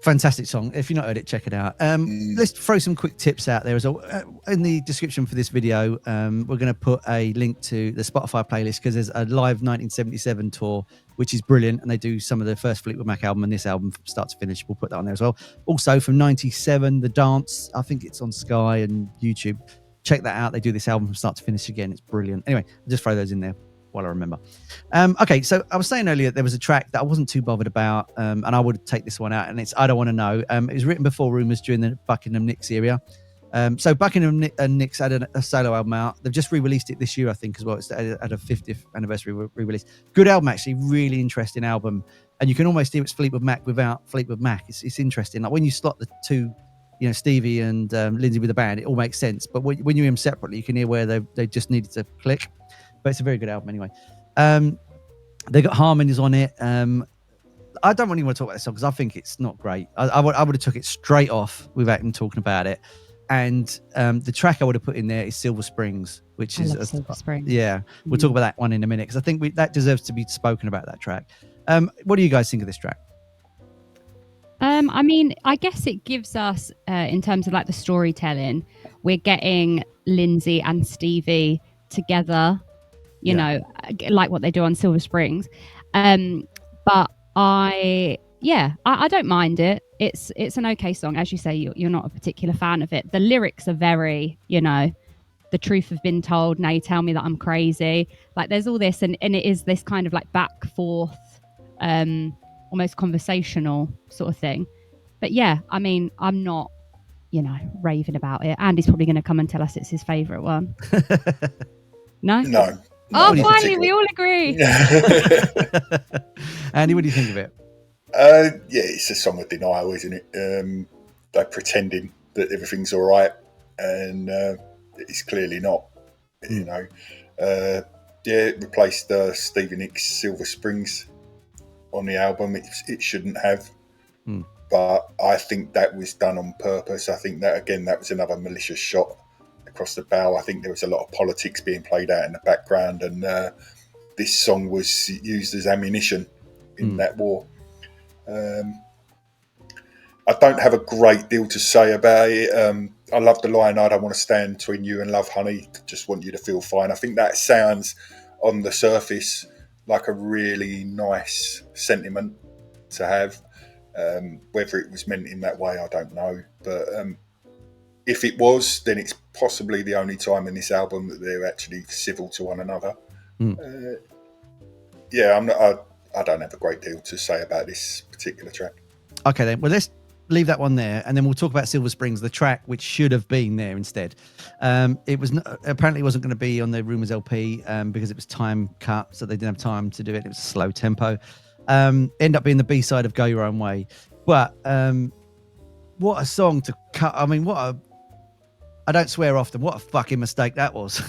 Fantastic song. If you've not heard it, check it out. Let's throw some quick tips out there as well. In the description for this video, we're going to put a link to the Spotify playlist because there's a live 1977 tour, which is brilliant. And they do some of the first Fleetwood Mac album and this album from start to finish. We'll put that on there as well. Also from 97, The Dance. I think it's on Sky and YouTube. Check that out. They do this album from start to finish again. It's brilliant. Anyway, I'll just throw those in there while I remember. Okay, so I was saying earlier there was a track that I wasn't too bothered about, and I would take this one out, and it's I Don't Want to Know. It was written before Rumours during the Buckingham Nicks era. So Buckingham and Nicks had a solo album out. They've just re-released it this year, I think, as well. It's at a 50th anniversary re-release. Good album, actually. Really interesting album. And you can almost hear it's Fleetwood Mac without Fleetwood Mac. It's interesting. Like when you slot the two, you know, Stevie and Lindsey with the band, it all makes sense. But when you hear them separately, you can hear where they just needed to click. But it's a very good album anyway. They got harmonies on it. I don't really want to talk about this song because I think it's not great. I would have took it straight off without even talking about it. And the track I would have put in there is Silver Springs, which is Silver Springs. Yeah, we'll talk about that one in a minute because I think that deserves to be spoken about, that track. What do you guys think of this track? I mean, I guess it gives us, in terms of like the storytelling, we're getting Lindsey and Stevie together, you know, like what they do on Silver Springs. But I don't mind it. It's an okay song. As you say, you're not a particular fan of it. The lyrics are very, you know, the truth have been told. Now you tell me that I'm crazy. Like there's all this, and it is this kind of like back forth, almost conversational sort of thing. But yeah, I mean, I'm not, you know, raving about it. Andy's probably going to come and tell us it's his favourite one. No? No. Oh, finally, we all agree. Andy, what do you think of it? Yeah, it's a song of denial, isn't it? They're pretending that everything's all right, and it's clearly not. You know, it replaced Stevie Nicks' Silver Springs on the album. It shouldn't have, but I think that was done on purpose. I think that was another malicious shot across the bow. I think there was a lot of politics being played out in the background, and this song was used as ammunition in that war. I don't have a great deal to say about it. I love the line, I don't want to stand between you and love, honey, just want you to feel fine. I think that sounds on the surface like a really nice sentiment to have. Whether it was meant in that way, I don't know. But if it was, then it's possibly the only time in this album that they're actually civil to one another. I don't have a great deal to say about this particular track. Okay, then. Well, let's leave that one there, and then we'll talk about Silver Springs, the track which should have been there instead. It was apparently wasn't going to be on the Rumours LP because it was time cut, so they didn't have time to do it. It was a slow tempo. End up being the B-side of Go Your Own Way. But what a song to cut. I mean, I don't swear often. What a fucking mistake that was.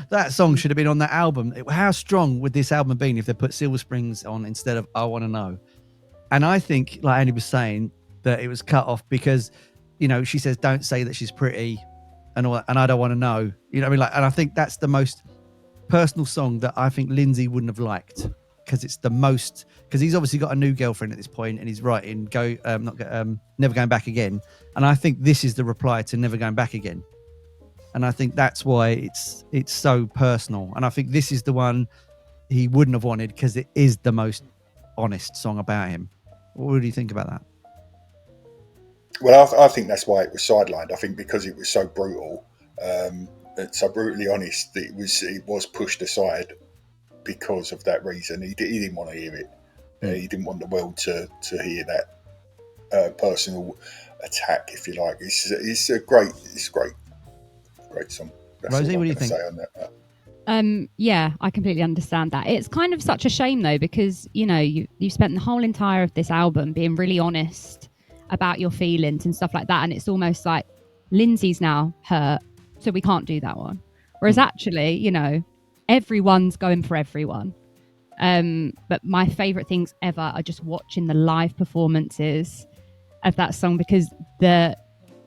That song should have been on that album. How strong would this album have been if they put Silver Springs on instead of I Want to Know? And I think, like Andy was saying, that it was cut off because, you know, she says, don't say that she's pretty and all that, and I don't want to know. You know what I mean? Like, and I think that's the most personal song that I think Lindsey wouldn't have liked because it's the most, because he's obviously got a new girlfriend at this point and he's writing Never Going Back Again. And I think this is the reply to Never Going Back Again. And I think that's why it's so personal. And I think this is the one he wouldn't have wanted because it is the most honest song about him. What do you think about that? Well, I think that's why it was sidelined. I think because it was so brutal, so brutally honest, it was pushed aside because of that reason. He didn't want to hear it. He didn't want the world to hear that personal attack, if you like. It's a great song. That's Rosie, what do you think? Say on that. Yeah, I completely understand that. It's kind of such a shame though, because you know you spent the whole entire of this album being really honest about your feelings and stuff like that, and it's almost like Lindsey's now hurt, so we can't do that one. Whereas actually, you know, everyone's going for everyone. But my favorite things ever are just watching the live performances of that song, because the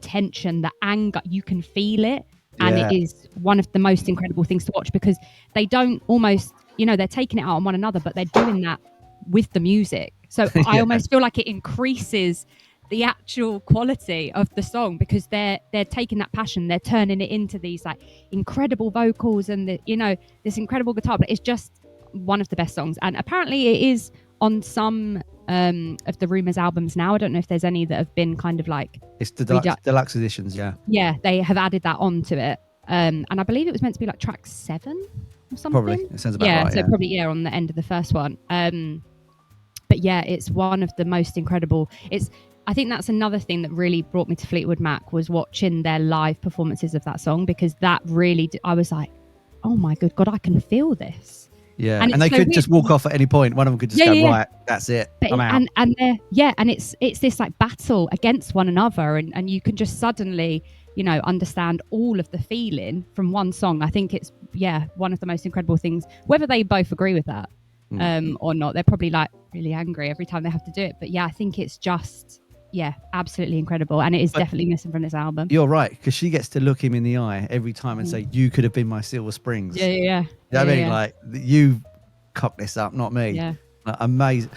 tension, the anger, you can feel it. And it is one of the most incredible things to watch, because they don't almost, you know, they're taking it out on one another, but they're doing that with the music. So I almost feel like it increases the actual quality of the song, because they're taking that passion, they're turning it into these like incredible vocals and this incredible guitar. But it's just one of the best songs, and apparently it is on some of the Rumours albums now. I don't know if there's any that have been kind of like it's the deluxe editions. Yeah, they have added that onto it, and I believe it was meant to be like track 7 or something. Probably, it sounds about right. So probably on the end of the first one. But yeah, it's one of the most incredible. I think that's another thing that really brought me to Fleetwood Mac, was watching their live performances of that song, because that really, I was like, oh my good God, I can feel this. Yeah, and they could just walk off at any point. One of them could just go, right, that's it, I'm out. And it's this like battle against one another, and you can just suddenly, understand all of the feeling from one song. I think it's, one of the most incredible things, whether they both agree with that or not. They're probably like really angry every time they have to do it. But yeah, I think it's just, absolutely incredible, and it is definitely missing from this album. You're right, because she gets to look him in the eye every time and say, you could have been my Silver Springs. Yeah. You know what I mean? Like, you cocked this up, not me. Yeah. Amazing.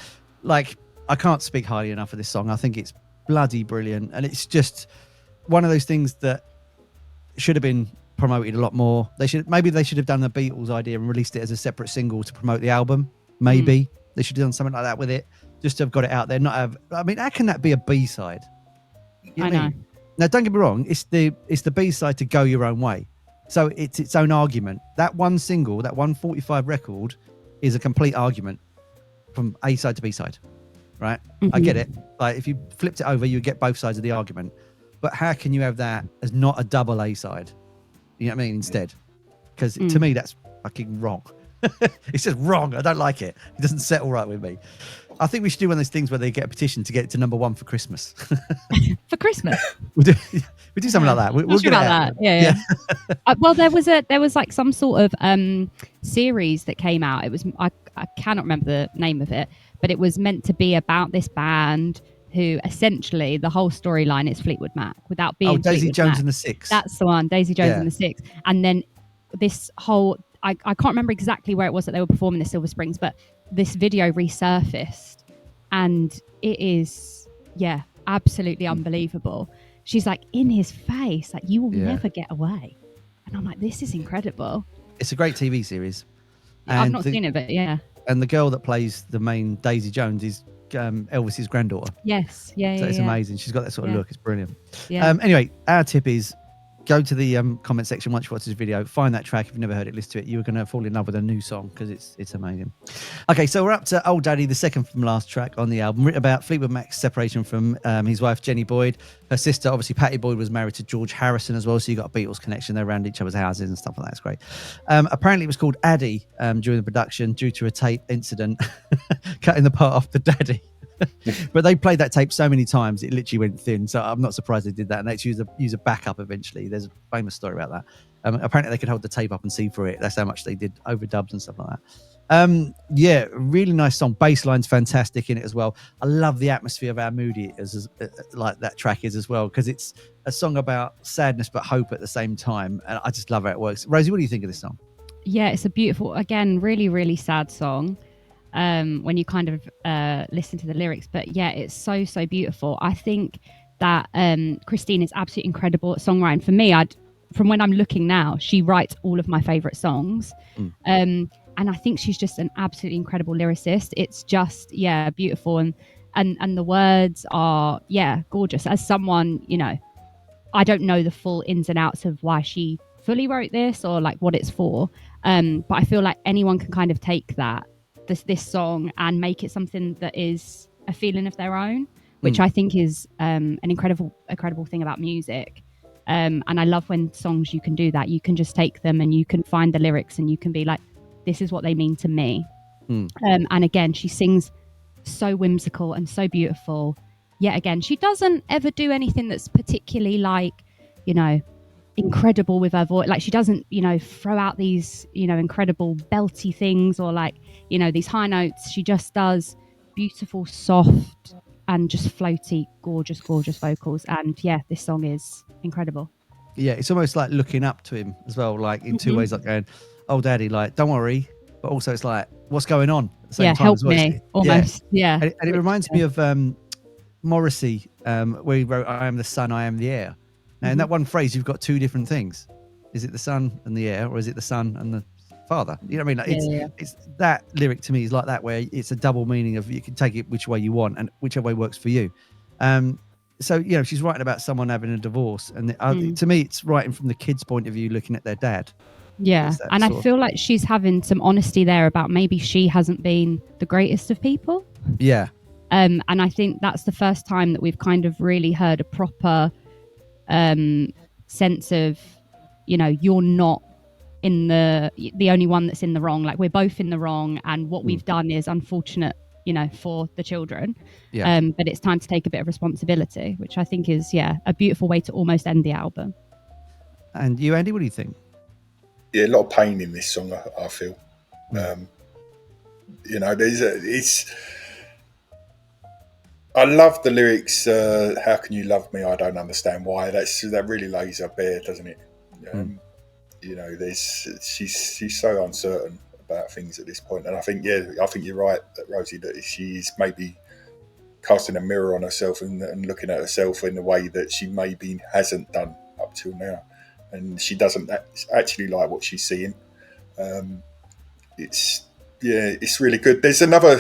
Like, I can't speak highly enough of this song. I think it's bloody brilliant, and it's just one of those things that should have been promoted a lot more. They should have done the Beatles idea and released it as a separate single to promote the album. Maybe they should have done something like that with it, just to have got it out there. I mean, how can that be a B-side? I know. Now, don't get me wrong. It's the B-side to Go Your Own Way. So it's its own argument. That one single, that 145 record, is a complete argument from A-side to B-side, right? I get it. Like, if you flipped it over, you would get both sides of the argument. But how can you have that as not a double A-side? You know what I mean? Instead. Because to me, that's fucking wrong. It's just wrong. I don't like it. It doesn't settle right with me. I think we should do one of those things where they get a petition to get it to #1 for Christmas. For Christmas? we do something like that. We'll get about that. Yeah. Well, there was like some sort of series that came out. It was I cannot remember the name of it, but it was meant to be about this band who essentially the whole storyline is Fleetwood Mac without being Daisy Jones and the Six. That's the one, Daisy Jones and the Six. And then this whole I can't remember exactly where it was that they were performing the Silver Springs, but this video resurfaced, and it is absolutely unbelievable. She's like in his face, like, you will never get away, and I'm like, this is incredible. It's a great TV series. I've not seen it, but and the girl that plays the main Daisy Jones is Elvis's granddaughter. Yes, so it's amazing. She's got that sort of look. It's brilliant. Anyway, our tip is, go to the comment section once you watch this video, find that track. If you've never heard it, listen to it. You're going to fall in love with a new song, because it's amazing. Okay, so we're up to Old Daddy, the second from last track on the album, written about Fleetwood Mac's separation from his wife Jenny Boyd. Her sister, obviously Patty Boyd, was married to George Harrison as well, so you got a Beatles connection. They're around each other's houses and stuff like that. It's great. Apparently it was called Addy during the production due to a tape incident cutting the part off the daddy. But they played that tape so many times it literally went thin, so I'm not surprised they did that, and they use a backup eventually. There's a famous story about that. Apparently they could hold the tape up and see through it. That's how much they did overdubs and stuff like that. Really nice song. Bass line's fantastic in it as well. I love the atmosphere of how moody it is, like that track is as well, because it's a song about sadness but hope at the same time, and I just love how it works. Rosie, what do you think of this song? It's a beautiful, again, really, really sad song when you kind of listen to the lyrics, but it's so beautiful. I think that Christine is absolutely incredible at songwriting. For me, from when I'm looking now, she writes all of my favorite songs, and I think she's just an absolutely incredible lyricist. It's just beautiful, and the words are gorgeous. As someone, I don't know the full ins and outs of why she fully wrote this or like what it's for, but I feel like anyone can kind of take this song and make it something that is a feeling of their own, which I think is an incredible thing about music. And I love when songs you can do that. You can just take them and you can find the lyrics and you can be like, this is what they mean to me. And again, she sings so whimsical and so beautiful. Yet again, she doesn't ever do anything that's particularly like, incredible with her voice. Like, she doesn't, throw out these, incredible belty things or like, these high notes. She just does beautiful, soft and just floaty, gorgeous vocals. And this song is incredible. It's almost like looking up to him as well, like in two ways, like going, oh daddy, like, don't worry, but also it's like, what's going on at the same Yeah, time help as well. me, almost. Yeah. And it reminds me of Morrissey, where he wrote, I am the sun, I am the air. Now, in that one phrase, you've got two different things. Is it the sun and the air, or is it the son and the father? You know what I mean? Like it's that lyric to me is like that, where it's a double meaning of you can take it which way you want and whichever way works for you. So, you know, she's writing about someone having a divorce. And to me, it's writing from the kid's point of view, looking at their dad. Yeah. And I feel like she's having some honesty there about maybe she hasn't been the greatest of people. Yeah. And I think that's the first time that we've kind of really heard a proper sense of, you know, you're not in the only one that's in the wrong. Like, we're both in the wrong, and what we've done is unfortunate, you know, for the children. But it's time to take a bit of responsibility, which I think is a beautiful way to almost end the album. And you, Andy, what do you think? Yeah, a lot of pain in this song, I feel. You know, I love the lyrics. How can you love me? I don't understand why. That really lays her bare, doesn't it? You know, she's so uncertain about things at this point, and I think you're right, Rosie, that she's maybe casting a mirror on herself and looking at herself in a way that she maybe hasn't done up till now, and she doesn't actually like what she's seeing. It's really good. There's another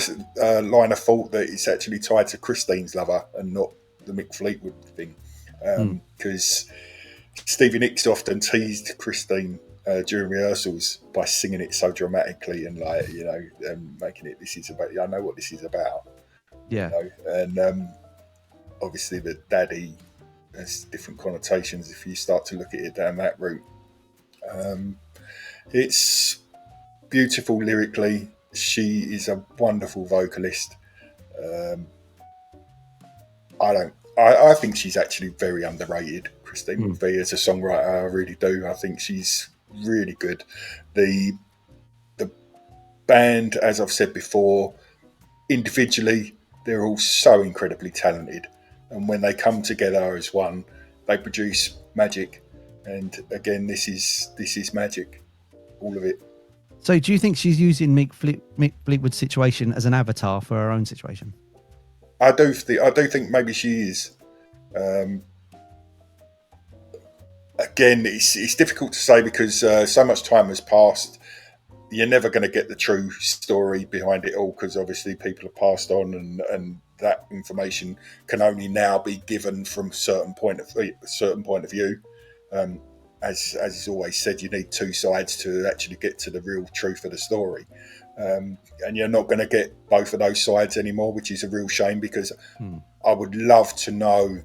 line of thought that it's actually tied to Christine's lover and not the Mick Fleetwood thing, because Stevie Nicks often teased Christine during rehearsals by singing it so dramatically and, like, you know, making it, this is about, I know what this is about. Yeah. You know? And obviously the daddy has different connotations if you start to look at it down that route. It's beautiful lyrically. She is a wonderful vocalist. I think she's actually very underrated, Christine McVie, as a songwriter. I really do. I think she's really good. The band, as I've said before, individually, they're all so incredibly talented. And when they come together as one, they produce magic. And again, this is magic, all of it. So do you think she's using Mick Fleetwood's situation as an avatar for her own situation? I do think maybe she is. Again, it's difficult to say because so much time has passed. You're never going to get the true story behind it all, because obviously people have passed on, and that information can only now be given from a certain point of view. As is always said, you need two sides to actually get to the real truth of the story. And you're not going to get both of those sides anymore, which is a real shame, because I would love to know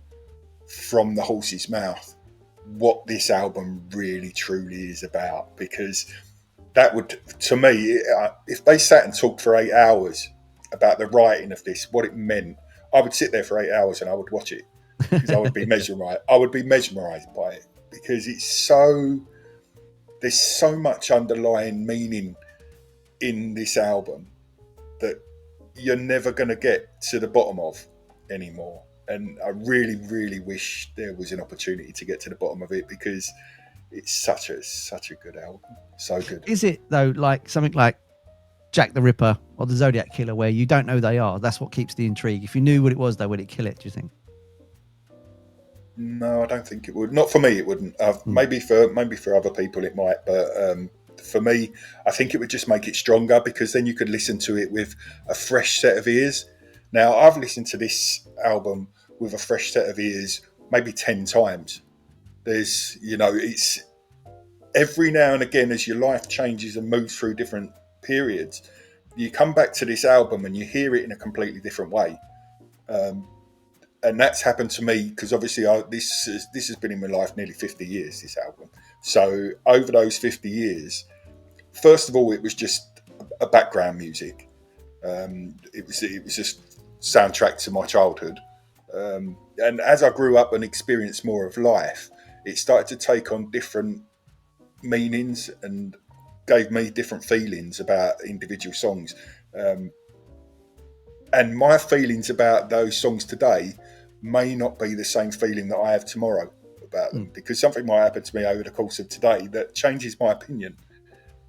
from the horse's mouth what this album really truly is about, because that would, to me, if they sat and talked for 8 hours about the writing of this, what it meant, I would sit there for 8 hours and I would watch it, because I would be mesmerized by it, because there's so much underlying meaning in this album that you're never going to get to the bottom of anymore. And I really, really wish there was an opportunity to get to the bottom of it, because it's such a good album. So good. Is it, though, like something like Jack the Ripper or the Zodiac Killer, where you don't know who they are? That's what keeps the intrigue. If you knew what it was, though, would it kill it, do you think? No, I don't think it would. Not for me, it wouldn't. Maybe for other people it might, but for me, I think it would just make it stronger, because then you could listen to it with a fresh set of ears. Now, I've listened to this album with a fresh set of ears maybe 10 times. There's, you know, it's every now and again, as your life changes and moves through different periods, you come back to this album and you hear it in a completely different way. And that's happened to me because obviously this has been in my life nearly 50 years, this album. So over those 50 years, first of all, it was just a background music. It was just soundtrack to my childhood. And as I grew up and experienced more of life, it started to take on different meanings and gave me different feelings about individual songs. And my feelings about those songs today may not be the same feeling that I have tomorrow about them, because something might happen to me over the course of today that changes my opinion.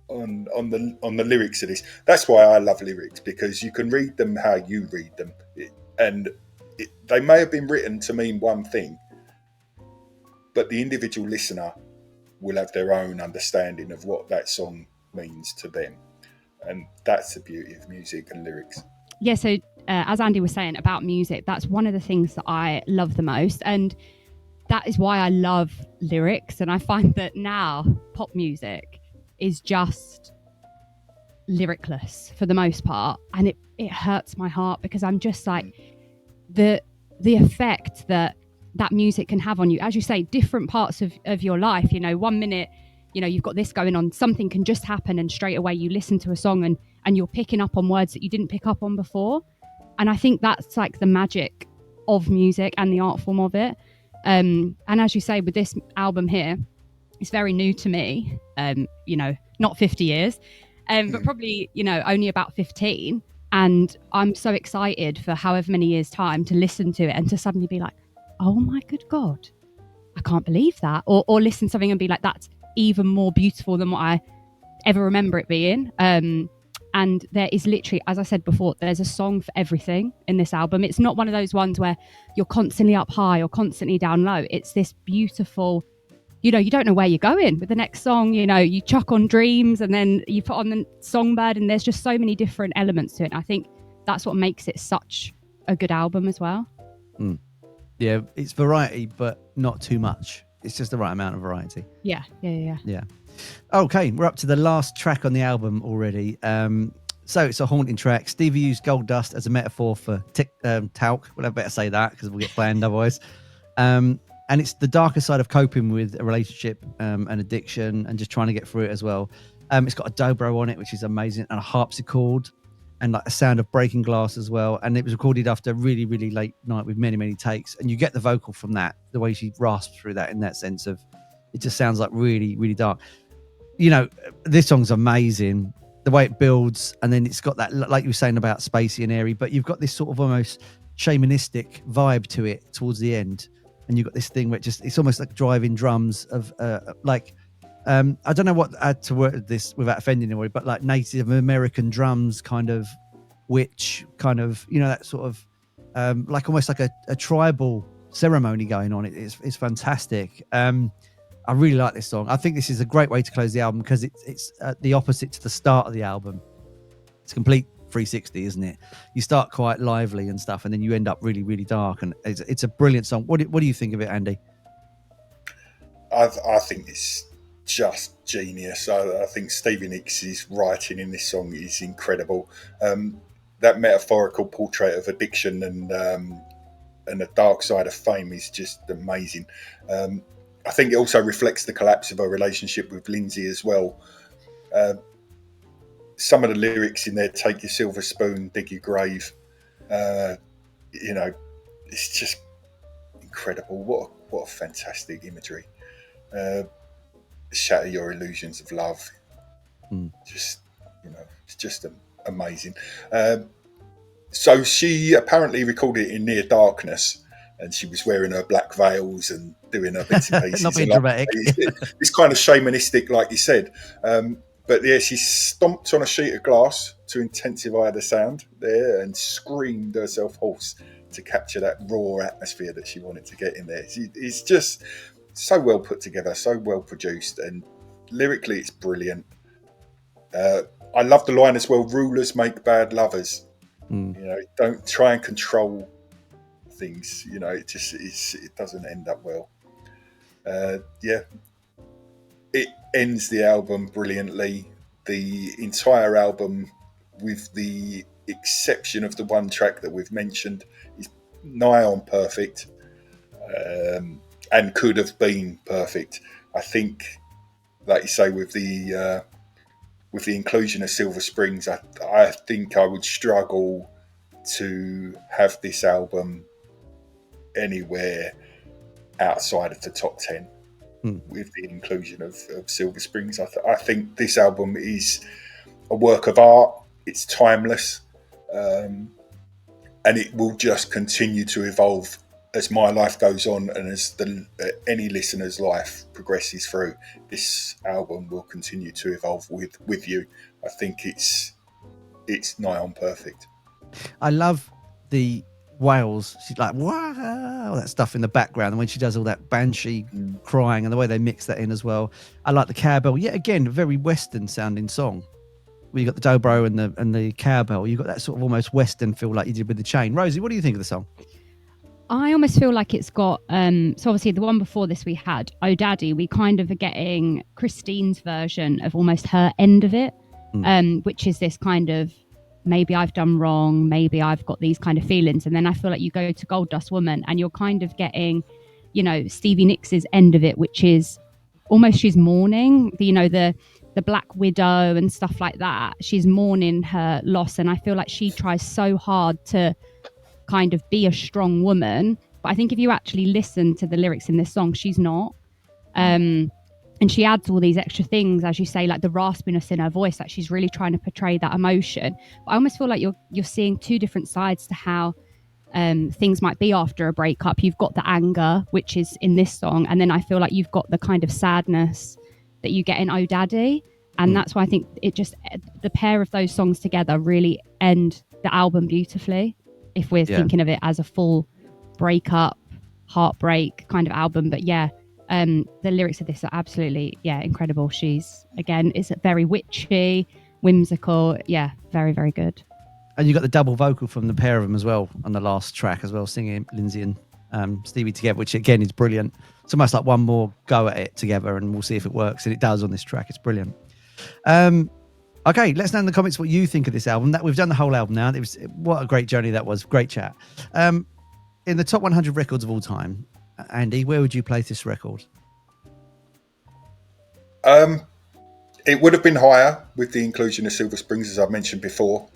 on the lyrics of this. That's why I love lyrics, because you can read them how you read them, and they may have been written to mean one thing, but the individual listener will have their own understanding of what that song means to them, and that's the beauty of music and lyrics. Yeah, so as Andy was saying about music, that's one of the things that I love the most, and that is why I love lyrics. And I find that now pop music is just lyricless for the most part, and it hurts my heart, because I'm just like, the effect that music can have on you, as you say, different parts of your life. 1 minute, you've got this going on, something can just happen, and straight away you listen to a song and you're picking up on words that you didn't pick up on before. And I think that's like the magic of music and the art form of it. And as you say, with this album here, it's very new to me, not 50 years, but probably, only about 15. And I'm so excited for however many years' time to listen to it and to suddenly be like, oh my good God, I can't believe that. Or listen to something and be like, that's even more beautiful than what I ever remember it being. And there is literally, as I said before, there's a song for everything in this album. It's not one of those ones where you're constantly up high or constantly down low. It's this beautiful, you don't know where you're going with the next song. You chuck on Dreams and then you put on the Songbird, and there's just so many different elements to it. And I think that's what makes it such a good album as well. Yeah, it's variety, but not too much. It's just the right amount of variety. Yeah. Okay, we're up to the last track on the album already. So it's a haunting track. Stevie used gold dust as a metaphor for talc. Well, I better say that because we'll get banned otherwise. And it's the darker side of coping with a relationship and addiction, and just trying to get through it as well. It's got a dobro on it, which is amazing, and a harpsichord, and like a sound of breaking glass as well. And it was recorded after a really, really late night with many, many takes. And you get the vocal from that, the way she rasps through that, in that sense of it just sounds like really, really dark. This song's amazing, the way it builds, and then it's got that, like you were saying about spacey and airy, but you've got this sort of almost shamanistic vibe to it towards the end, and you've got this thing where it's almost like driving drums of I don't know what to word this without offending anybody, but like Native American drums, kind of witch, kind of, that sort of like almost like a tribal ceremony going on. It's fantastic. I really like this song. I think this is a great way to close the album, because it's the opposite to the start of the album. It's complete 360, isn't it? You start quite lively and stuff, and then you end up really, really dark. And it's a brilliant song. What do you think of it, Andy? I think it's just genius. I think Stevie Nicks' writing in this song is incredible. That metaphorical portrait of addiction and the dark side of fame is just amazing. I think it also reflects the collapse of her relationship with Lindsey as well. Some of the lyrics in there, take your silver spoon, dig your grave. It's just incredible. What a fantastic imagery. Shatter your illusions of love. Just, it's just amazing. So she apparently recorded it in near darkness, and she was wearing her black veils and doing her bits and pieces. Not being dramatic. It's kind of shamanistic, like you said. But yeah, she stomped on a sheet of glass to intensify the sound there, and screamed herself hoarse to capture that raw atmosphere that she wanted to get in there. It's just so well put together, so well produced, and lyrically it's brilliant. I love the line as well, rulers make bad lovers. Don't try and control things, it doesn't end up well. It ends the album brilliantly. The entire album, with the exception of the one track that we've mentioned, is nigh on perfect, and could have been perfect. I think, like you say, with the inclusion of Silver Springs, I think I would struggle to have this album anywhere outside of the top 10 with the inclusion of Silver Springs. I think this album is a work of art. It's timeless, and it will just continue to evolve as my life goes on and as any listener's life progresses through, this album will continue to evolve with you. I think it's nigh on perfect. I love the wails. She's like, wow, all that stuff in the background. And when she does all that banshee crying and the way they mix that in as well. I like the cowbell. Yet again, a very Western sounding song. Where you got the dobro and the cowbell. You got that sort of almost Western feel like you did with the chain. Rosie, what do you think of the song? I almost feel like it's got, so obviously the one before this we had, Oh Daddy, we kind of are getting Christine's version of almost her end of it, which is this kind of, maybe I've done wrong, maybe I've got these kind of feelings. And then I feel like you go to Gold Dust Woman and you're kind of getting, you know, Stevie Nicks' end of it, which is almost she's mourning, the Black Widow and stuff like that. She's mourning her loss. And I feel like she tries so hard to kind of be a strong woman, but I think if you actually listen to the lyrics in this song, she's not, and she adds all these extra things, as you say, like the raspiness in her voice, that she's really trying to portray that emotion. But I almost feel like you're seeing two different sides to how things might be after a breakup. You've got the anger, which is in this song, and then I feel like you've got the kind of sadness that you get in Oh Daddy, and that's why I think the pair of those songs together really end the album beautifully, if we're thinking of it as a full breakup, heartbreak kind of album. But the lyrics of this are absolutely, incredible. She's, again, it's very witchy, whimsical. Yeah, very, very good. And you got the double vocal from the pair of them as well on the last track as well, singing Lindsey and Stevie together, which again is brilliant. It's almost like one more go at it together and we'll see if it works. And it does on this track. It's brilliant. Okay, let us know in the comments what you think of this album. That we've done the whole album now. What a great journey that was. Great chat. In the top 100 records of all time, Andy, where would you place this record? It would have been higher with the inclusion of Silver Springs, as I mentioned before.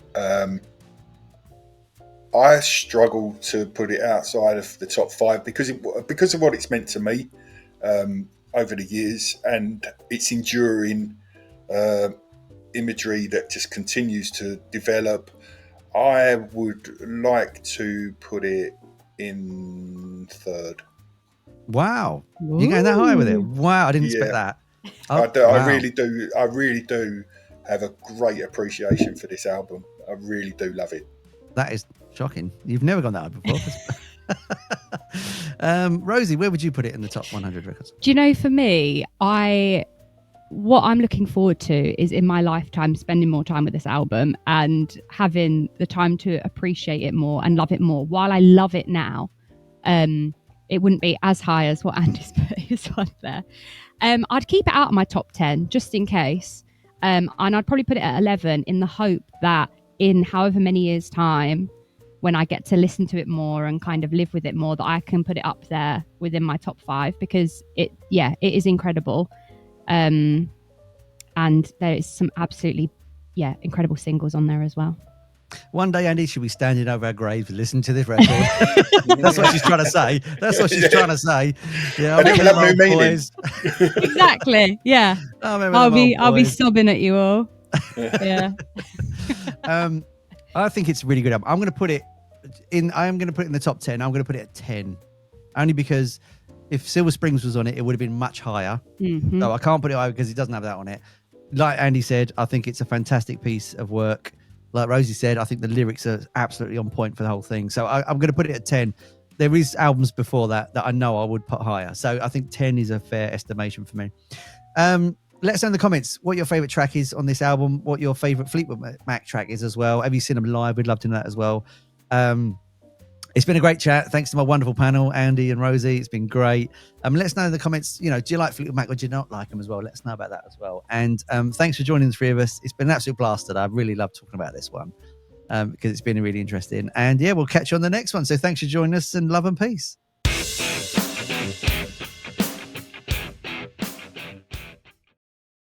I struggle to put it outside of the top 5 because of what it's meant to me over the years, and its enduring imagery that just continues to develop. I would like to put it in 3rd. Wow. Ooh. You're going that high with it? Wow, I didn't expect that. I really do have a great appreciation for this album. I really do love it. That is shocking. You've never gone that high before. Rosie, where would you put it in the top 100 records? Do you know, for me, what I'm looking forward to is in my lifetime spending more time with this album and having the time to appreciate it more and love it more. While I love it now, it wouldn't be as high as what Andy's put his one there. I'd keep it out of my top 10 just in case, and I'd probably put it at 11 in the hope that in however many years time, when I get to listen to it more and kind of live with it more, that I can put it up there within my top 5, because it is incredible. And there is some absolutely, incredible singles on there as well. One day, Andy, should be standing over our graves and listen to this record. That's what she's trying to say. That's what she's trying to say. Yeah, and it will have new meanings. Exactly. Yeah. I'll be sobbing at you all. Yeah. I think it's a really good album. I'm going to put it in the top 10. I'm going to put it at 10, only because if Silver Springs was on it, it would have been much higher. Mm-hmm. So I can't put it higher because it doesn't have that on it. Like Andy said, I think it's a fantastic piece of work. Like Rosie said, I think the lyrics are absolutely on point for the whole thing. So I'm going to put it at 10. There is albums before that I know I would put higher. So I think 10 is a fair estimation for me. Let us know in the comments what your favourite track is on this album, what your favourite Fleetwood Mac track is as well. Have you seen them live? We'd love to know that as well. It's been a great chat. Thanks to my wonderful panel, Andy and Rosie. It's been great. Let us know in the comments, do you like Fleetwood Mac or do you not like them as well? Let us know about that as well. And thanks for joining the three of us. It's been an absolute blast today. I've really loved talking about this one because it's been really interesting. And we'll catch you on the next one. So thanks for joining us, and love and peace.